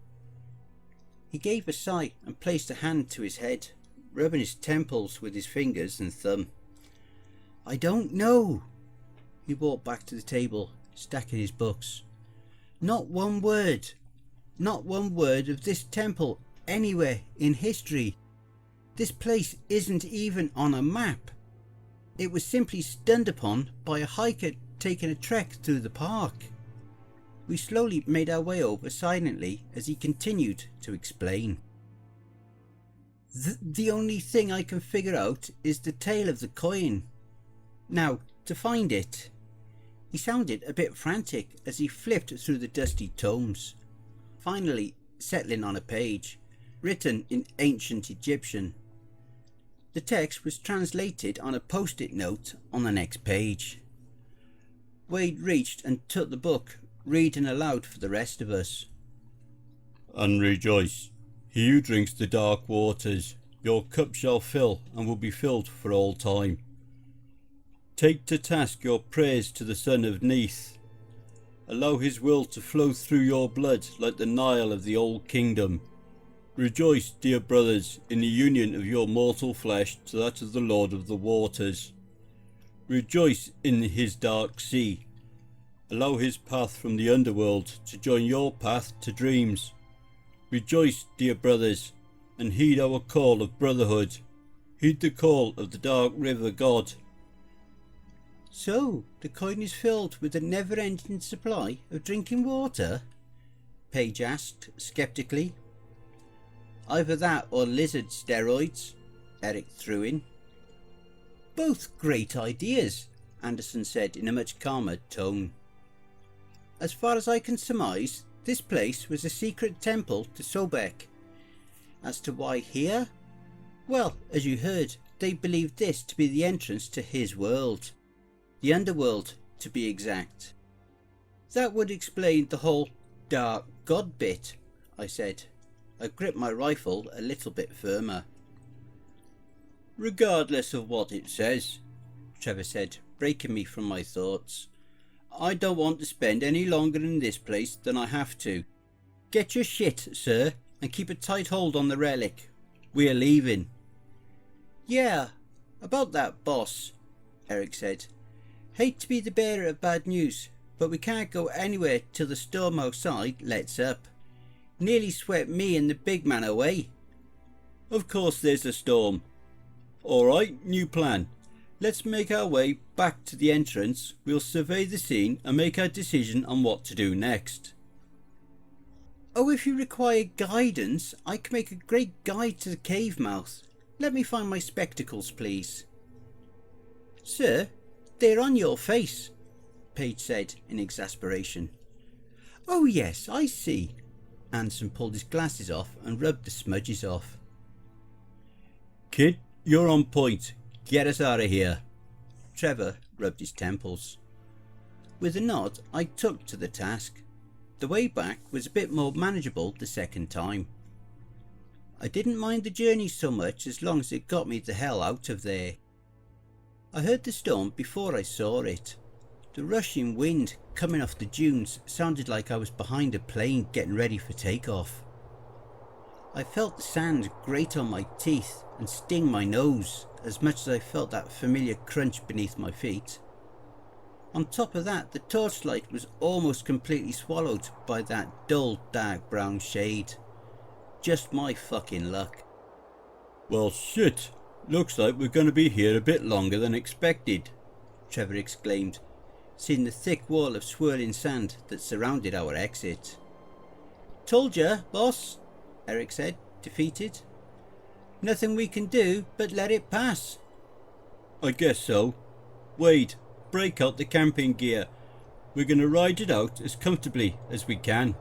He gave a sigh and placed a hand to his head, rubbing his temples with his fingers and thumb. I don't know. He walked back to the table, stacking his books. Not one word of this temple anywhere in history. This place isn't even on a map. It was simply stunned upon by a hiker taking a trek through the park. We slowly made our way over silently as he continued to explain. The only thing I can figure out is the tail of the coin. Now, to find it. He sounded a bit frantic as he flipped through the dusty tomes, finally settling on a page, written in ancient Egyptian. The text was translated on a post-it note on the next page. Wade reached and took the book, reading aloud for the rest of us. And rejoice, he who drinks the dark waters, your cup shall fill and will be filled for all time. Take to task your prayers to the son of Neith. Allow his will to flow through your blood like the Nile of the old kingdom. Rejoice, dear brothers, in the union of your mortal flesh to that of the Lord of the waters. Rejoice in his dark sea. Allow his path from the underworld to join your path to dreams. Rejoice, dear brothers, and heed our call of brotherhood. Heed the call of the dark river god. So, the coin is filled with a never-ending supply of drinking water? Paige asked sceptically. Either that or lizard steroids, Eric threw in. Both great ideas, Anderson said in a much calmer tone. As far as I can surmise, this place was a secret temple to Sobek. As to why here? Well, as you heard, they believed this to be the entrance to his world. The underworld, to be exact. That would explain the whole dark god bit, I said. I gripped my rifle a little bit firmer. Regardless of what it says, Trevor said, breaking me from my thoughts. I don't want to spend any longer in this place than I have to. Get your shit, sir, and keep a tight hold on the relic. We are leaving. Yeah, about that, boss, Eric said. Hate to be the bearer of bad news, but we can't go anywhere till the storm outside lets up. Nearly swept me and the big man away. Of course there's a storm. Alright, new plan. Let's make our way back to the entrance. We'll survey the scene and make our decision on what to do next. Oh, if you require guidance, I can make a great guide to the cave mouth. Let me find my spectacles, please. Sir, they're on your face, Paige said in exasperation. Oh yes, I see. Anson pulled his glasses off and rubbed the smudges off. Kid, you're on point. Get us out of here. Trevor rubbed his temples. With a nod, I took to the task. The way back was a bit more manageable the second time. I didn't mind the journey so much as long as it got me the hell out of there. I heard the storm before I saw it. The rushing wind coming off the dunes sounded like I was behind a plane getting ready for takeoff. I felt the sand grate on my teeth and sting my nose as much as I felt that familiar crunch beneath my feet. On top of that, the torchlight was almost completely swallowed by that dull dark brown shade. Just my fucking luck. Well shit, looks like we're going to be here a bit longer than expected, Trevor exclaimed, seeing the thick wall of swirling sand that surrounded our exit. Told ya, boss, Eric said, defeated. Nothing we can do but let it pass. I guess so. Wade, break out the camping gear. We're going to ride it out as comfortably as we can.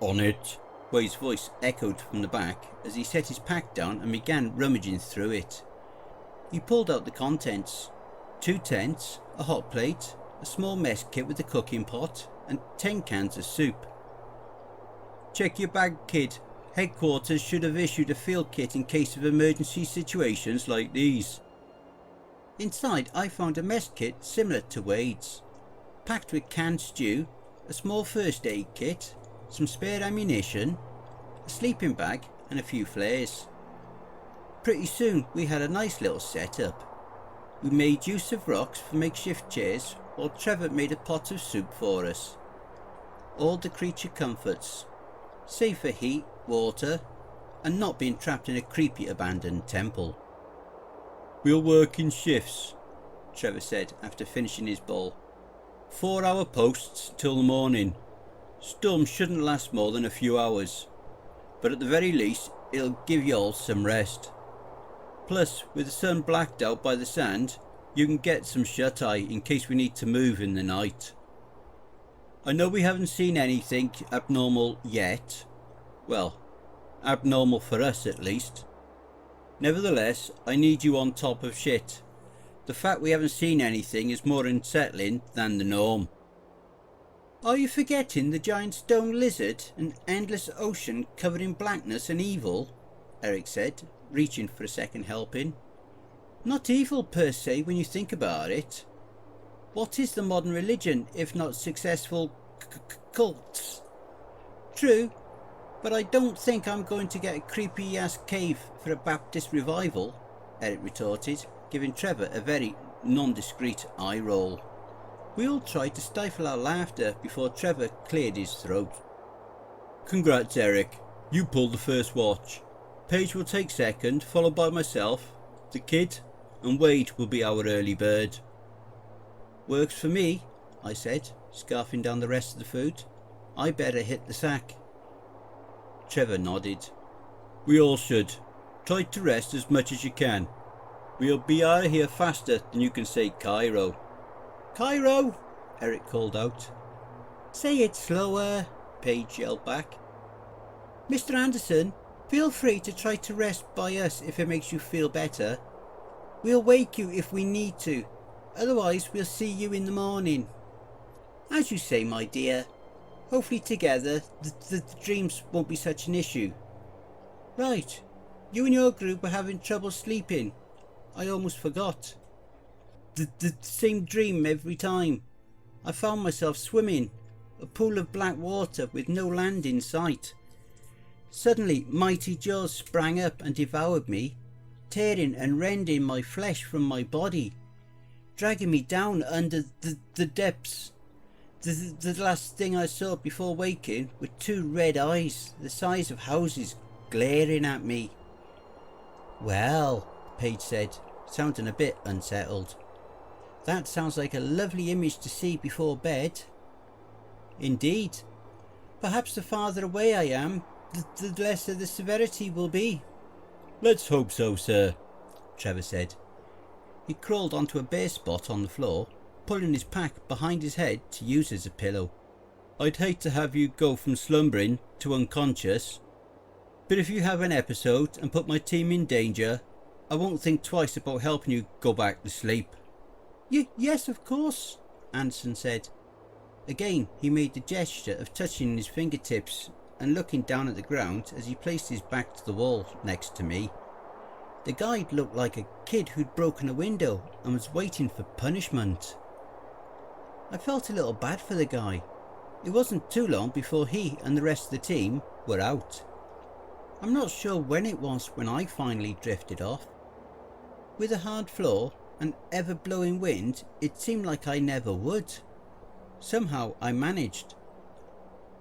On it. Wade's voice echoed from the back as he set his pack down and began rummaging through it. He pulled out the contents. 2 tents, a hot plate, a small mess kit with a cooking pot, and 10 cans of soup. Check your bag, kid. Headquarters should have issued a field kit in case of emergency situations like these. Inside I found a mess kit similar to Wade's, packed with canned stew, a small first aid kit, some spare ammunition, a sleeping bag and a few flares. Pretty soon we had a nice little setup. We made use of rocks for makeshift chairs while Trevor made a pot of soup for us. All the creature comforts, save for heat, water, and not being trapped in a creepy abandoned temple. We'll work in shifts, Trevor said after finishing his bowl. 4-hour posts till the morning. Storm shouldn't last more than a few hours, but at the very least it'll give you all some rest. Plus, with the sun blacked out by the sand, you can get some shut-eye in case we need to move in the night. I know we haven't seen anything abnormal yet. Well, abnormal for us at least. Nevertheless, I need you on top of shit. The fact we haven't seen anything is more unsettling than the norm. Are you forgetting the giant stone lizard and endless ocean covered in blackness and evil? Eric said, reaching for a second helping. Not evil per se when you think about it. What is the modern religion if not successful cults? True, but I don't think I'm going to get a creepy ass cave for a Baptist revival, Eric retorted, giving Trevor a very non-discreet eye roll. We all tried to stifle our laughter before Trevor cleared his throat. Congrats, Eric. You pulled the first watch. Paige will take second, followed by myself, the kid, and Wade will be our early bird. Works for me, I said, scarfing down the rest of the food. I better hit the sack. Trevor nodded. We all should. Try to rest as much as you can. We'll be out of here faster than you can say Cairo. Cairo, Eric called out. Say it slower, Paige yelled back. Mr. Anderson, feel free to try to rest by us if it makes you feel better. We'll wake you if we need to. Otherwise, we'll see you in the morning. As you say, my dear. Hopefully together, the dreams won't be such an issue. Right. You and your group were having trouble sleeping. I almost forgot. The same dream every time. I found myself swimming. A pool of black water with no land in sight. Suddenly, mighty jaws sprang up and devoured me, tearing and rending my flesh from my body, dragging me down under the depths. The last thing I saw before waking were two red eyes, the size of houses, glaring at me. Well, Paige said, sounding a bit unsettled. That sounds like a lovely image to see before bed. Indeed. Perhaps the farther away I am, the lesser the severity will be. Let's hope so, sir, Trevor said. He crawled onto a bare spot on the floor, pulling his pack behind his head to use as a pillow. I'd hate to have you go from slumbering to unconscious, but if you have an episode and put my team in danger, I won't think twice about helping you go back to sleep. Yes, of course, Anderson said. Again, he made the gesture of touching his fingertips and looking down at the ground as he placed his back to the wall next to me. The guide looked like a kid who'd broken a window and was waiting for punishment. I felt a little bad for the guy. It wasn't too long before he and the rest of the team were out. I'm not sure when it was when I finally drifted off. With a hard floor and ever-blowing wind, it seemed like I never would. Somehow I managed.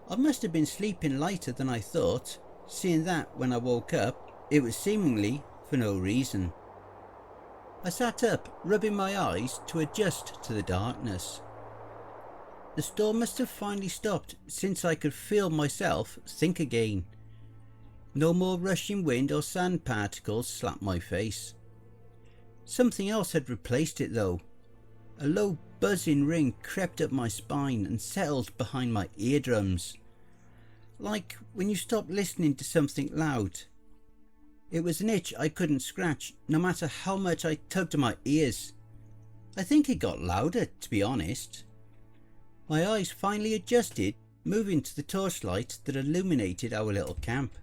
I must have been sleeping lighter than I thought, seeing that when I woke up, it was seemingly for no reason. I sat up, rubbing my eyes to adjust to the darkness. The storm must have finally stopped since I could feel myself think again. No more rushing wind or sand particles slapped my face. Something else had replaced it though. A low buzzing ring crept up my spine and settled behind my eardrums. Like when you stop listening to something loud. It was an itch I couldn't scratch, no matter how much I tugged at my ears. I think it got louder, to be honest. My eyes finally adjusted, moving to the torchlight that illuminated our little camp.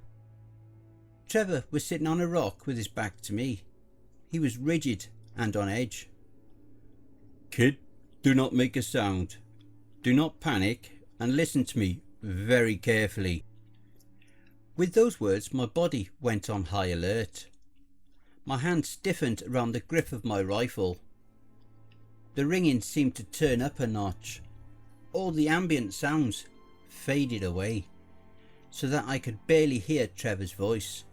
Trevor was sitting on a rock with his back to me. He was rigid and on edge. Kid, do not make a sound. Do not panic and listen to me very carefully. With those words, my body went on high alert. My hand stiffened around the grip of my rifle. The ringing seemed to turn up a notch. All the ambient sounds faded away, so that I could barely hear Trevor's voice.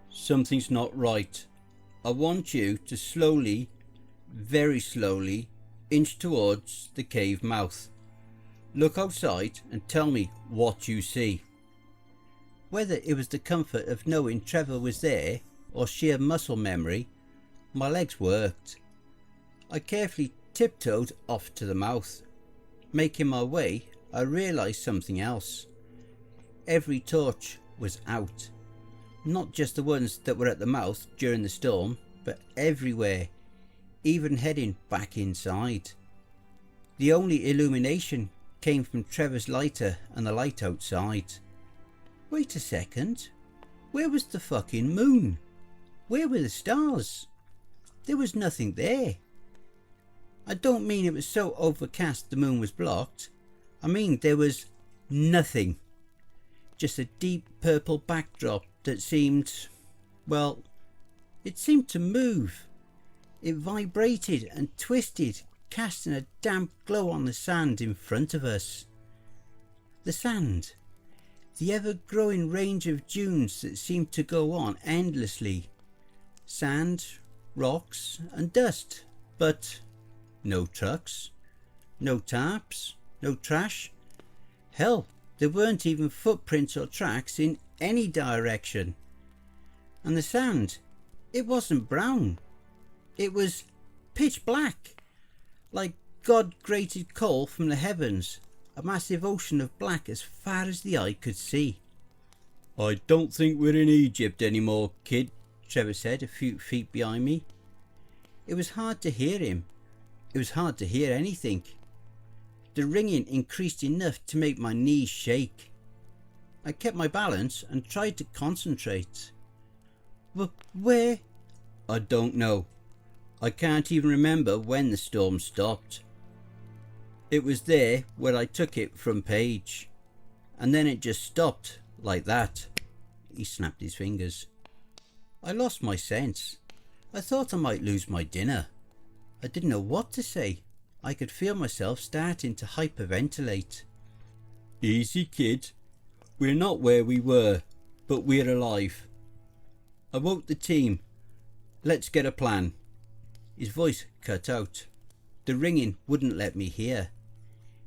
Something's not right. I want you to slowly, very slowly, inch towards the cave mouth. Look outside and tell me what you see. Whether it was the comfort of knowing Trevor was there or sheer muscle memory, my legs worked. I carefully tiptoed off to the mouth. Making my way, I realised something else. Every torch was out. Not just the ones that were at the mouth during the storm, but everywhere, even heading back inside. The only illumination came from Trevor's lighter and the light outside. Wait a second. Where was the fucking moon? Where were the stars? There was nothing there. I don't mean it was so overcast the moon was blocked. I mean there was nothing. Just a deep purple backdrop that seemed, well, it seemed to move. It vibrated and twisted, casting a damp glow on the sand in front of us. The sand. The ever-growing range of dunes that seemed to go on endlessly. Sand, rocks and dust, but no trucks, no tarps, no trash. Hell, there weren't even footprints or tracks in any direction. And the sand, it wasn't brown. It was pitch black, like God grated coal from the heavens. A massive ocean of black as far as the eye could see. I don't think we're in Egypt anymore, kid, Trevor said a few feet behind me. It was hard to hear him. It was hard to hear anything. The ringing increased enough to make my knees shake. I kept my balance and tried to concentrate. But where? I don't know. I can't even remember when the storm stopped. It was there where I took it from Paige. And then it just stopped like that. He snapped his fingers. I lost my sense. I thought I might lose my dinner. I didn't know what to say. I could feel myself starting to hyperventilate. Easy, kid. We're not where we were, but we're alive. I woke the team. Let's get a plan. His voice cut out. The ringing wouldn't let me hear.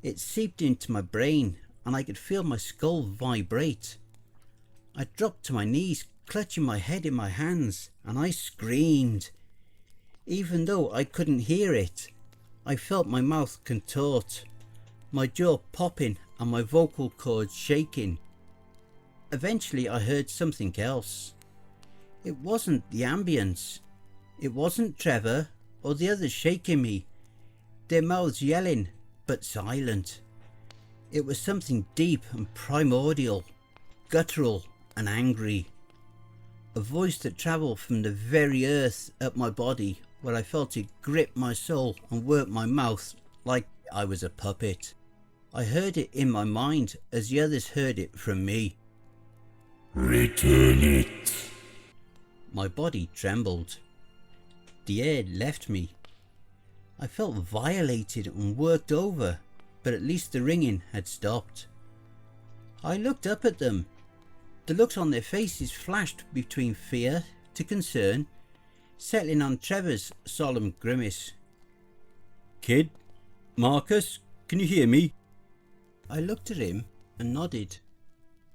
It seeped into my brain and I could feel my skull vibrate. I dropped to my knees, clutching my head in my hands, and I screamed. Even though I couldn't hear it, I felt my mouth contort, my jaw popping and my vocal cords shaking. Eventually I heard something else. It wasn't the ambience. It wasn't Trevor or the others shaking me, their mouths yelling but silent. It was something deep and primordial, guttural and angry. A voice that travelled from the very earth up my body, where I felt it grip my soul and work my mouth like I was a puppet. I heard it in my mind as the others heard it from me. Return it. My body trembled. The air left me. I felt violated and worked over, but at least the ringing had stopped. I looked up at them. The looks on their faces flashed between fear to concern, settling on Trevor's solemn grimace. Kid? Marcus? Can you hear me? I looked at him and nodded.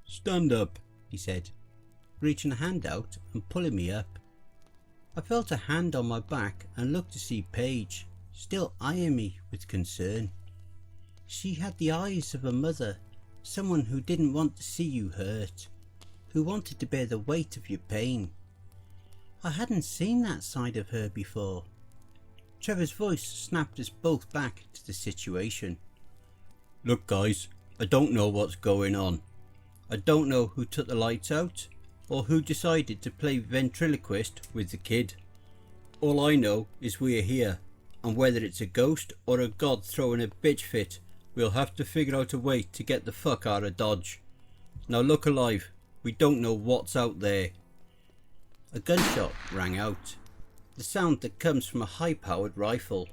Stand up, he said, reaching a hand out and pulling me up. I felt a hand on my back and looked to see Paige, still eyeing me with concern. She had the eyes of a mother, someone who didn't want to see you hurt, who wanted to bear the weight of your pain. I hadn't seen that side of her before. Trevor's voice snapped us both back to the situation. Look guys, I don't know what's going on. I don't know who took the lights out or who decided to play ventriloquist with the kid. All I know is we're here, and whether it's a ghost or a god throwing a bitch fit, we'll have to figure out a way to get the fuck out of Dodge. Now look alive, we don't know what's out there. A gunshot rang out, the sound that comes from a high-powered rifle.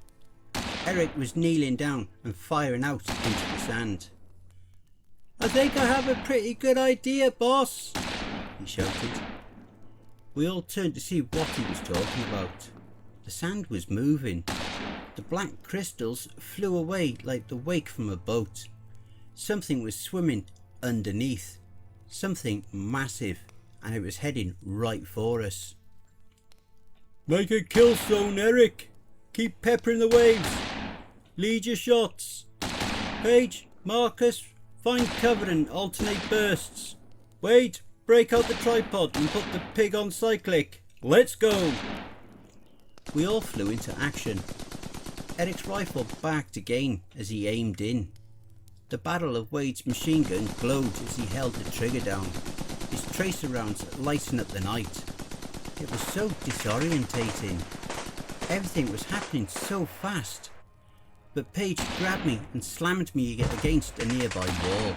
Eric was kneeling down and firing out into the sand. I think I have a pretty good idea, boss, he shouted. We all turned to see what he was talking about. The sand was moving. The black crystals flew away like the wake from a boat. Something was swimming underneath. Something massive, and it was heading right for us. Make a kill zone, Eric. Keep peppering the waves. Lead your shots. Paige, Marcus, find cover and alternate bursts. Wade, break out the tripod and put the pig on cyclic. Let's go. We all flew into action. Eric's rifle backed again as he aimed in. The barrel of Wade's machine gun glowed as he held the trigger down, his tracer rounds lighting up the night. It was so disorientating. Everything was happening so fast. But Paige grabbed me and slammed me against a nearby wall.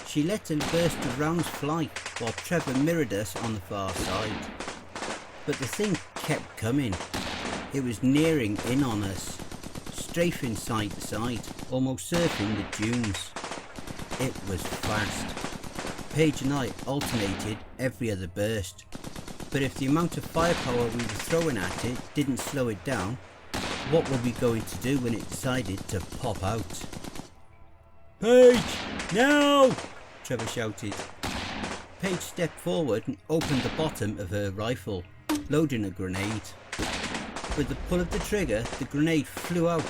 She let a burst of rounds fly while Trevor mirrored us on the far side. But the thing kept coming. It was nearing in on us, strafing side to side, almost surfing the dunes. It was fast. Paige and I alternated every other burst, but if the amount of firepower we were throwing at it didn't slow it down, what were we going to do when it decided to pop out? Paige, now! Trevor shouted. Paige stepped forward and opened the bottom of her rifle, loading a grenade. With the pull of the trigger, the grenade flew out,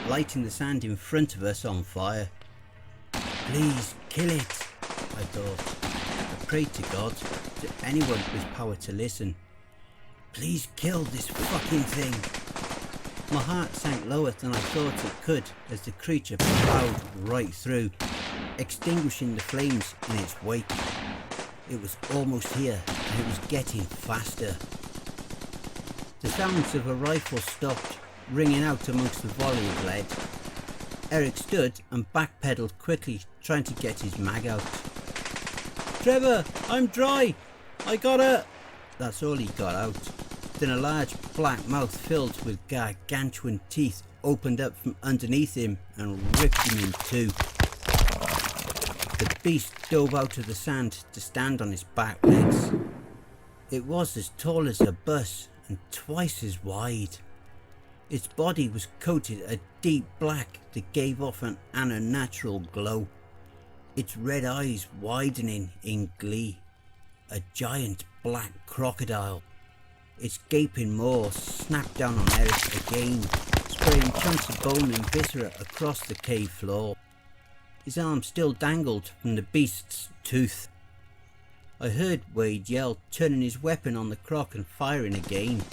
lighting the sand in front of us on fire. Please kill it, I thought. I prayed to God, to anyone with power to listen. Please kill this fucking thing. My heart sank lower than I thought it could as the creature plowed right through, extinguishing the flames in its wake. It was almost here, and it was getting faster. The sounds of a rifle stopped, ringing out amongst the volley of lead. Eric stood and backpedaled quickly, trying to get his mag out. "Trevor, I'm dry! I got a..." That's all he got out. Then a large black mouth filled with gargantuan teeth opened up from underneath him and ripped him in two. The beast dove out of the sand to stand on its back legs. It was as tall as a bus and twice as wide. Its body was coated a deep black that gave off an unnatural glow, its red eyes widening in glee. A giant black crocodile. Its gaping maw snapped down on Eric again, spraying chunks of bone and viscera across the cave floor. His arm still dangled from the beast's tooth. I heard Wade yell, turning his weapon on the croc and firing again.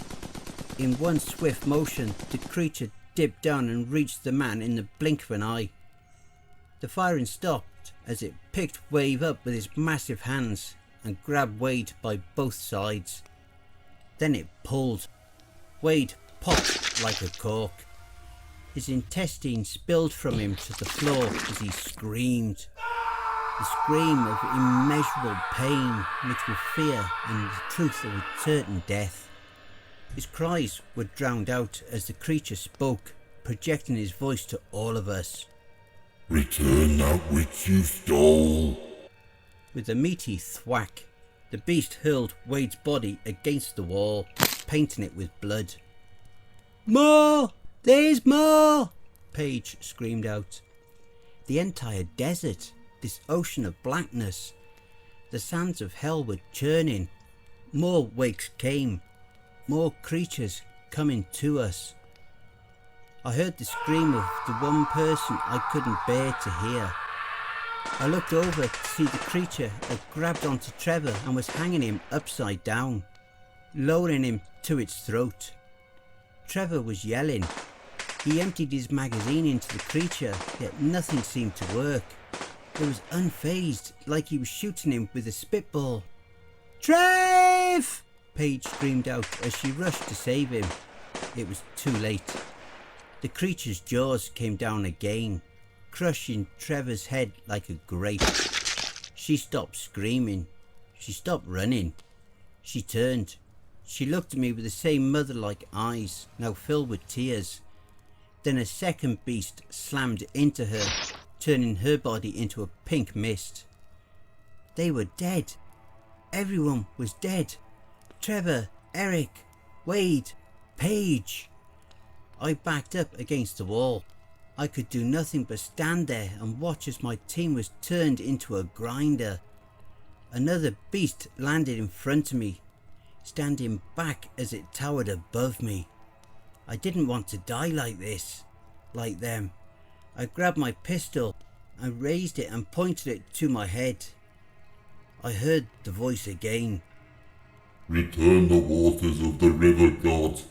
In one swift motion, the creature dipped down and reached the man in the blink of an eye. The firing stopped as it picked Wade up with its massive hands and grabbed Wade by both sides. Then it pulled. Wade popped like a cork. His intestines spilled from him to the floor as he screamed. The scream of immeasurable pain mixed with fear and the truth of a certain death. His cries were drowned out as the creature spoke, projecting his voice to all of us. "Return that which you stole." With a meaty thwack, the beast hurled Wade's body against the wall, painting it with blood. "More! There's more!" Paige screamed out. The entire desert, this ocean of blackness, the sands of hell were churning. More wakes came, more creatures coming to us. I heard the scream of the one person I couldn't bear to hear. I looked over to see the creature had grabbed onto Trevor and was hanging him upside down, lowering him to its throat. Trevor was yelling. He emptied his magazine into the creature, yet nothing seemed to work. It was unfazed, like he was shooting him with a spitball. "Trev!" Paige screamed out as she rushed to save him. It was too late. The creature's jaws came down again, crushing Trevor's head like a grape. She stopped screaming. She stopped running. She turned. She looked at me with the same mother-like eyes, now filled with tears. Then a second beast slammed into her, turning her body into a pink mist. They were dead. Everyone was dead. Trevor, Eric, Wade, Paige. I backed up against the wall. I could do nothing but stand there and watch as my team was turned into a grinder. Another beast landed in front of me, standing back as it towered above me. I didn't want to die like this, like them. I grabbed my pistol and raised it and pointed it to my head. I heard the voice again. "Return the waters of the river god."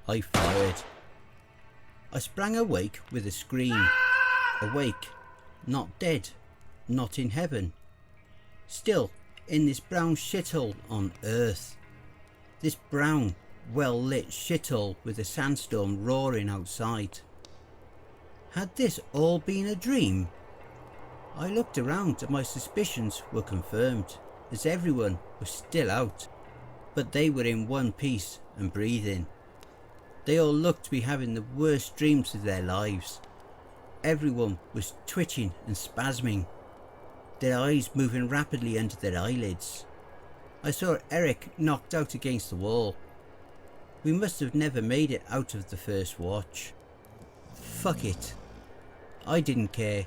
I fired. I sprang awake with a scream. Awake, not dead, not in heaven. Still in this brown shithole on earth. This brown, well-lit shithole with a sandstorm roaring outside. Had this all been a dream? I looked around and my suspicions were confirmed, as everyone was still out, but they were in one piece and breathing. They all looked to be having the worst dreams of their lives. Everyone was twitching and spasming, their eyes moving rapidly under their eyelids. I saw Eric knocked out against the wall. We must have never made it out of the first watch. Fuck it. I didn't care.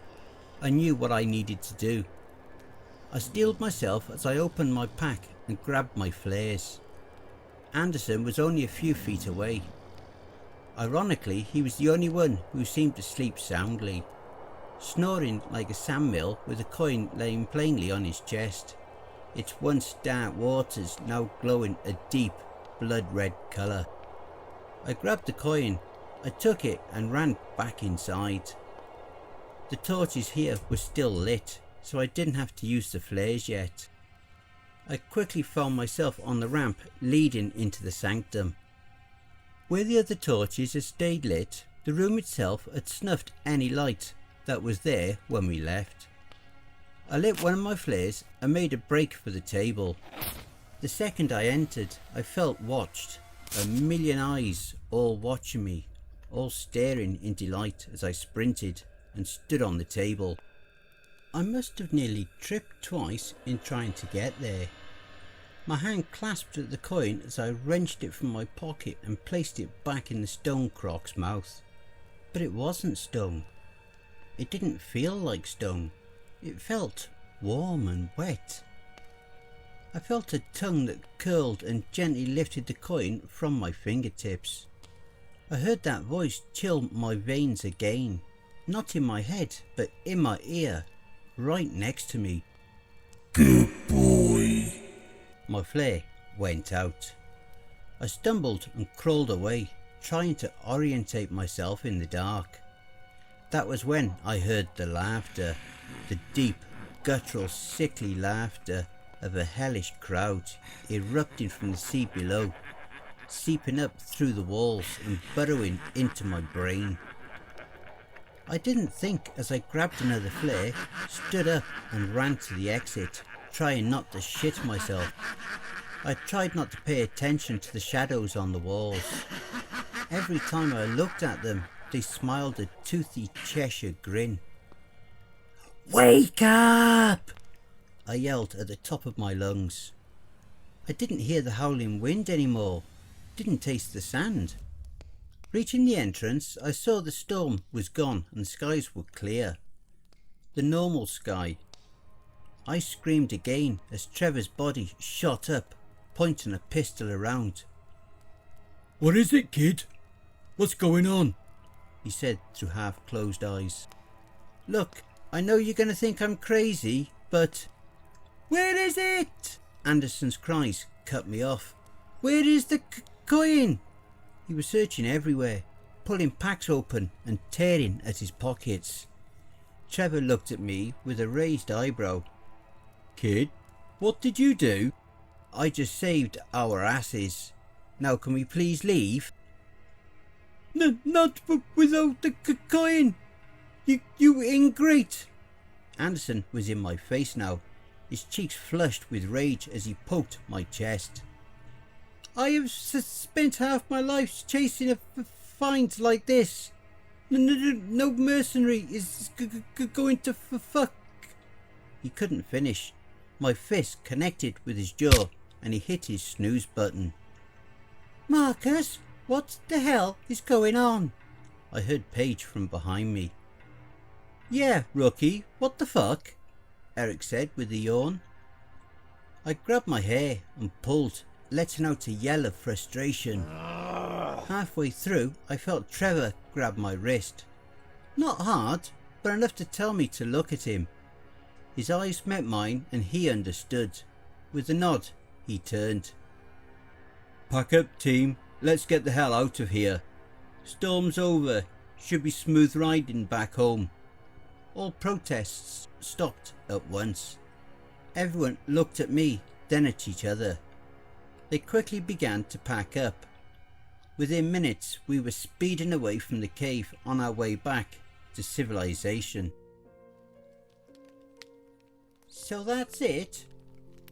I knew what I needed to do. I steeled myself as I opened my pack and grabbed my flares. Anderson was only a few feet away. Ironically, he was the only one who seemed to sleep soundly, snoring like a sandmill with a coin laying plainly on his chest, its once dark waters now glowing a deep blood red colour. I grabbed the coin I took it and ran back inside. The torches here were still lit, so I didn't have to use the flares yet. I quickly found myself on the ramp leading into the sanctum. Where the other torches had stayed lit, the room itself had snuffed any light that was there when we left. I lit one of my flares and made a break for the table. The second I entered, I felt watched. A million eyes all watching me, all staring in delight as I sprinted and stood on the table. I must have nearly tripped twice in trying to get there. My hand clasped at the coin as I wrenched it from my pocket and placed it back in the stone croc's mouth. But it wasn't stone. It didn't feel like stone. It felt warm and wet. I felt a tongue that curled and gently lifted the coin from my fingertips. I heard that voice chill my veins again, not in my head, but in my ear, right next to me. Good boy. My flare went out. I stumbled and crawled away, trying to orientate myself in the dark. That was when I heard the laughter, the deep, guttural, sickly laughter of a hellish crowd erupting from the sea below, seeping up through the walls and burrowing into my brain. I didn't think as I grabbed another flare, stood up and ran to the exit, trying not to shit myself. I tried not to pay attention to the shadows on the walls. Every time I looked at them, they smiled a toothy Cheshire grin. "Wake up!" I yelled at the top of my lungs. I didn't hear the howling wind anymore, didn't taste the sand. Reaching the entrance, I saw the storm was gone and the skies were clear. The normal sky. I screamed again as Trevor's body shot up, pointing a pistol around. What is it, kid? What's going on? He said through half-closed eyes. "Look, I know you're going to think I'm crazy, but..." "Where is it?" Anderson's cries cut me off. "Where is the coin?" He was searching everywhere, pulling packs open and tearing at his pockets. Trevor looked at me with a raised eyebrow. Kid, what did you do? "I just saved our asses. Now can we please leave?" Not without the coin. You ingrate." Anderson was in my face now, his cheeks flushed with rage as he poked my chest. "I have spent half my life chasing a find like this. No mercenary is going to fuck." He couldn't finish. My fist connected with his jaw and he hit his snooze button. "Marcus, what the hell is going on?" I heard Paige from behind me. "Yeah, rookie, what the fuck?" Eric said with a yawn. I grabbed my hair and pulled, letting out a yell of frustration. Halfway through, I felt Trevor grab my wrist. Not hard, but enough to tell me to look at him. His eyes met mine and he understood. With a nod, he turned. Pack up, team. Let's get the hell out of here. Storm's over. Should be smooth riding back home. All protests stopped at once. Everyone looked at me, then at each other. They quickly began to pack up. Within minutes, we were speeding away from the cave on our way back to civilization. "So that's it?"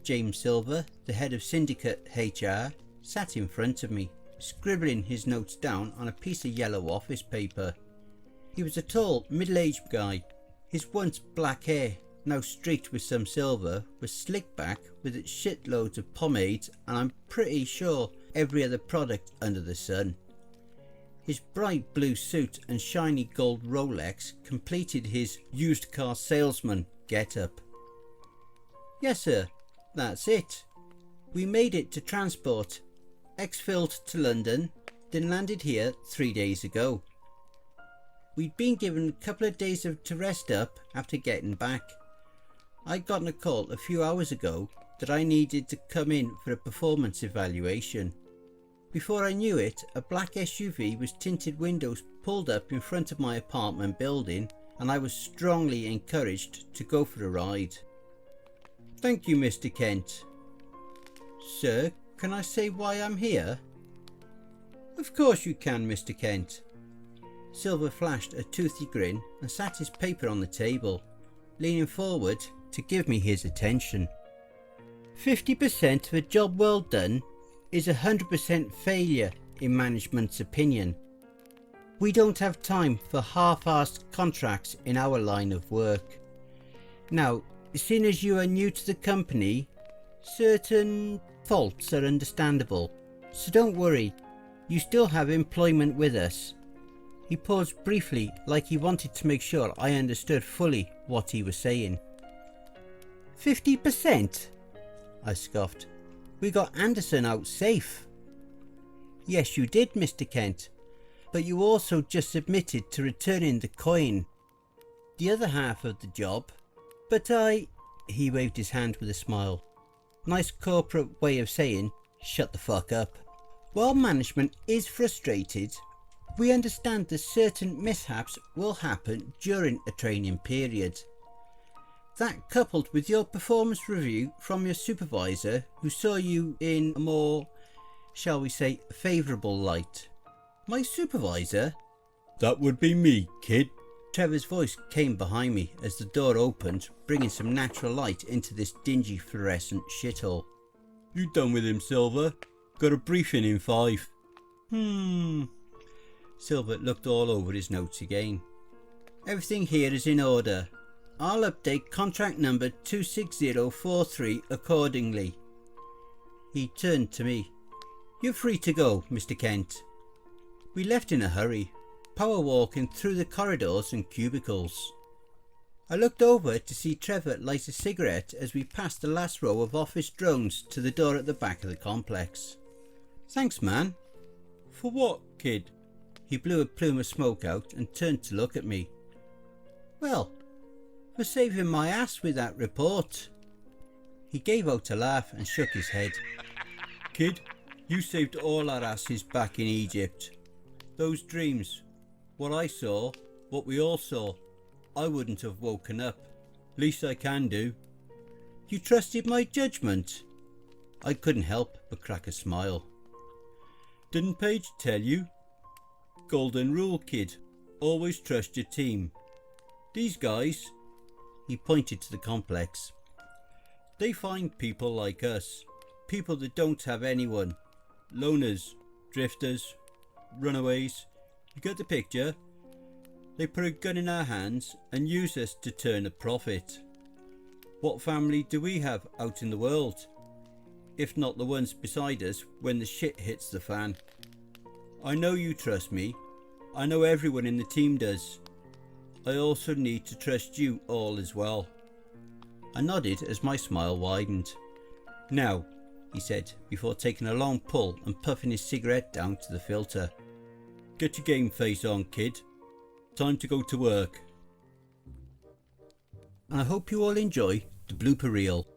James Silver, the head of Syndicate HR, sat in front of me, scribbling his notes down on a piece of yellow office paper. He was a tall, middle-aged guy. His once black hair, now streaked with some silver, was slicked back with its shitloads of pomades and I'm pretty sure every other product under the sun. His bright blue suit and shiny gold Rolex completed his used car salesman get-up. "Yes sir, that's it. We made it to transport, exfilled to London, then landed here 3 days ago. We'd been given a couple of days to rest up after getting back. I'd gotten a call a few hours ago that I needed to come in for a performance evaluation. Before I knew it, a black SUV with tinted windows pulled up in front of my apartment building, and I was strongly encouraged to go for a ride. Thank you, Mr. Kent. Sir, can I say why I'm here? Of course you can, Mr. Kent. Silver flashed a toothy grin and sat his paper on the table, leaning forward to give me his attention. 50% of a job well done is 100% failure in management's opinion. We don't have time for half-assed contracts in our line of work. Now, seeing as you are new to the company, certain faults are understandable, so don't worry, you still have employment with us. He paused briefly, like he wanted to make sure I understood fully what he was saying. 50%? I scoffed. We got Anderson out safe. Yes, you did, Mr. Kent, but you also just submitted to returning the coin. The other half of the job, but he waved his hand with a smile. Nice corporate way of saying, shut the fuck up. While management is frustrated, we understand that certain mishaps will happen during a training period. That, coupled with your performance review from your supervisor, who saw you in a more, shall we say, favourable light. My supervisor? That would be me, kid. Trevor's voice came behind me as the door opened, bringing some natural light into this dingy fluorescent shithole. You done with him, Silver? Got a briefing in 5. Silver looked all over his notes again. Everything here is in order. I'll update contract number 26043 accordingly. He turned to me. You're free to go, Mr. Kent. We left in a hurry, power walking through the corridors and cubicles. I looked over to see Trevor light a cigarette as we passed the last row of office drones to the door at the back of the complex. Thanks, man. For what, kid? He blew a plume of smoke out and turned to look at me. Well, for saving my ass with that report. He gave out a laugh and shook his head. Kid, you saved all our asses back in Egypt. Those dreams, what I saw, what we all saw, I wouldn't have woken up. Least I can do. You trusted my judgment? I couldn't help but crack a smile. Didn't Paige tell you? Golden rule, kid. Always trust your team. These guys, he pointed to the complex, they find people like us. People that don't have anyone. Loners, drifters, runaways. You get the picture? They put a gun in our hands and use us to turn a profit. What family do we have out in the world? If not the ones beside us when the shit hits the fan. I know you trust me. I know everyone in the team does. I also need to trust you all as well. I nodded as my smile widened. Now, he said, before taking a long pull and puffing his cigarette down to the filter. Get your game face on, kid. Time to go to work. And I hope you all enjoy the blooper reel.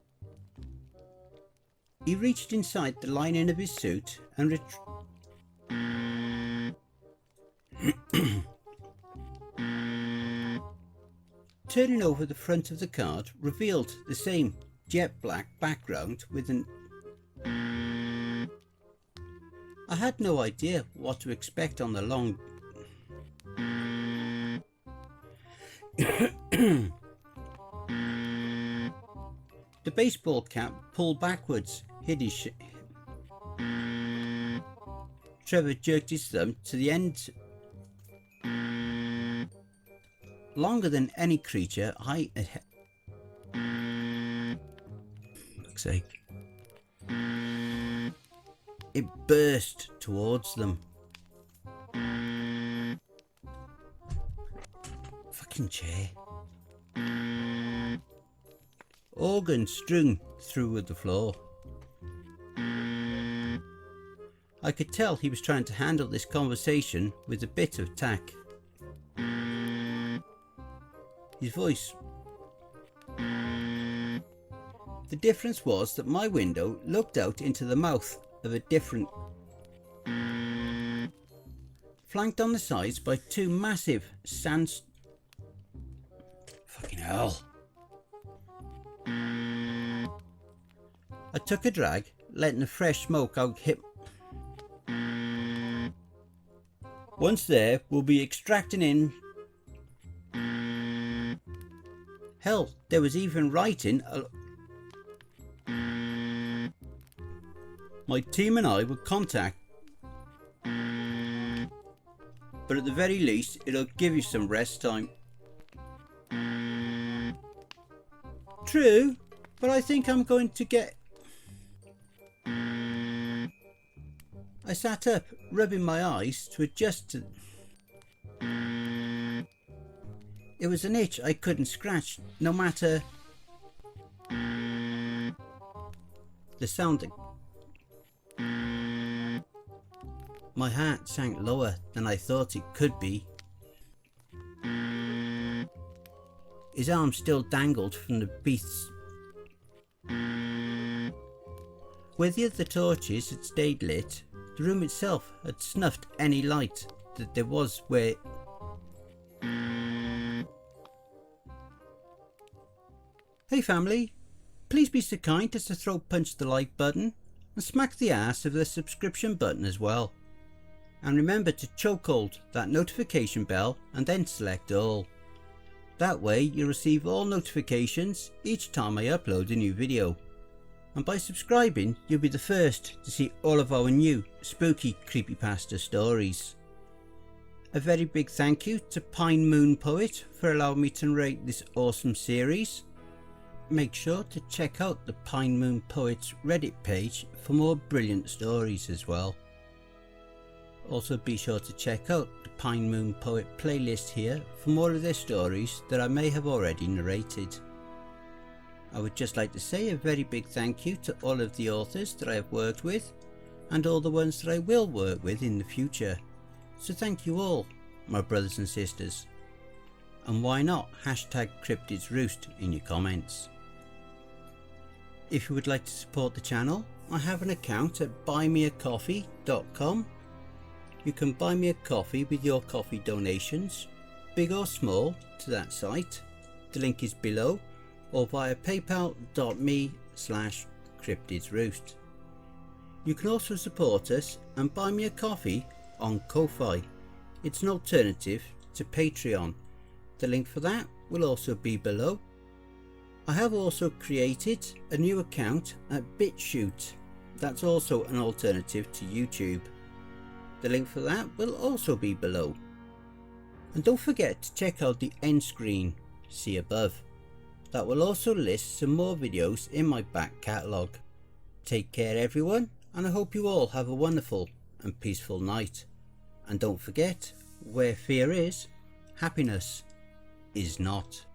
He reached inside the lining of his suit and turning over the front of the card revealed the same jet black background with an... I had no idea what to expect on the long... The baseball cap pulled backwards hid his Trevor jerked his thumb to the end. Longer than any creature I had... Fuck's sake. It burst towards them. Fucking chair. Organ strung through the floor. I could tell he was trying to handle this conversation with a bit of tact. His voice. The difference was that my window looked out into the mouth of a different... flanked on the sides by two massive sand... Fucking hell. I took a drag, letting the fresh smoke out hit... Once there, we'll be extracting in... Hell, there was even writing... My team and I will contact... But at the very least, it'll give you some rest time. True, but I think I'm going to get... I sat up, rubbing my eyes to adjust to... It was an itch I couldn't scratch, no matter... The sound... My heart sank lower than I thought it could be. His arm still dangled from the beast's... Where the other torches had stayed lit, the room itself had snuffed any light that there was where... Hey family, please be so kind as to throat punch the like button and smack the ass of the subscription button as well. And remember to chokehold that notification bell and then select all. That way you'll receive all notifications each time I upload a new video. And by subscribing you'll be the first to see all of our new spooky creepypasta stories. A very big thank you to PineMoonPoet for allowing me to narrate this awesome series. Make sure to check out the PineMoonPoet's Reddit page for more brilliant stories as well. Also be sure to check out the PineMoonPoet playlist here for more of their stories that I may have already narrated. I would just like to say a very big thank you to all of the authors that I have worked with and all the ones that I will work with in the future. So thank you all, my brothers and sisters. And why not hashtag cryptidsroost in your comments. If you would like to support the channel, I have an account at buymeacoffee.com. You can buy me a coffee with your coffee donations, big or small, to that site. The link is below, or via paypal.me/cryptidsroost. You can also support us and buy me a coffee on Ko-Fi. It's an alternative to Patreon. The link for that will also be below. I have also created a new account at BitChute. That's also an alternative to YouTube. The link for that will also be below. And don't forget to check out the end screen, see above. That will also list some more videos in my back catalogue. Take care everyone, and I hope you all have a wonderful and peaceful night. And don't forget, where fear is, happiness is not.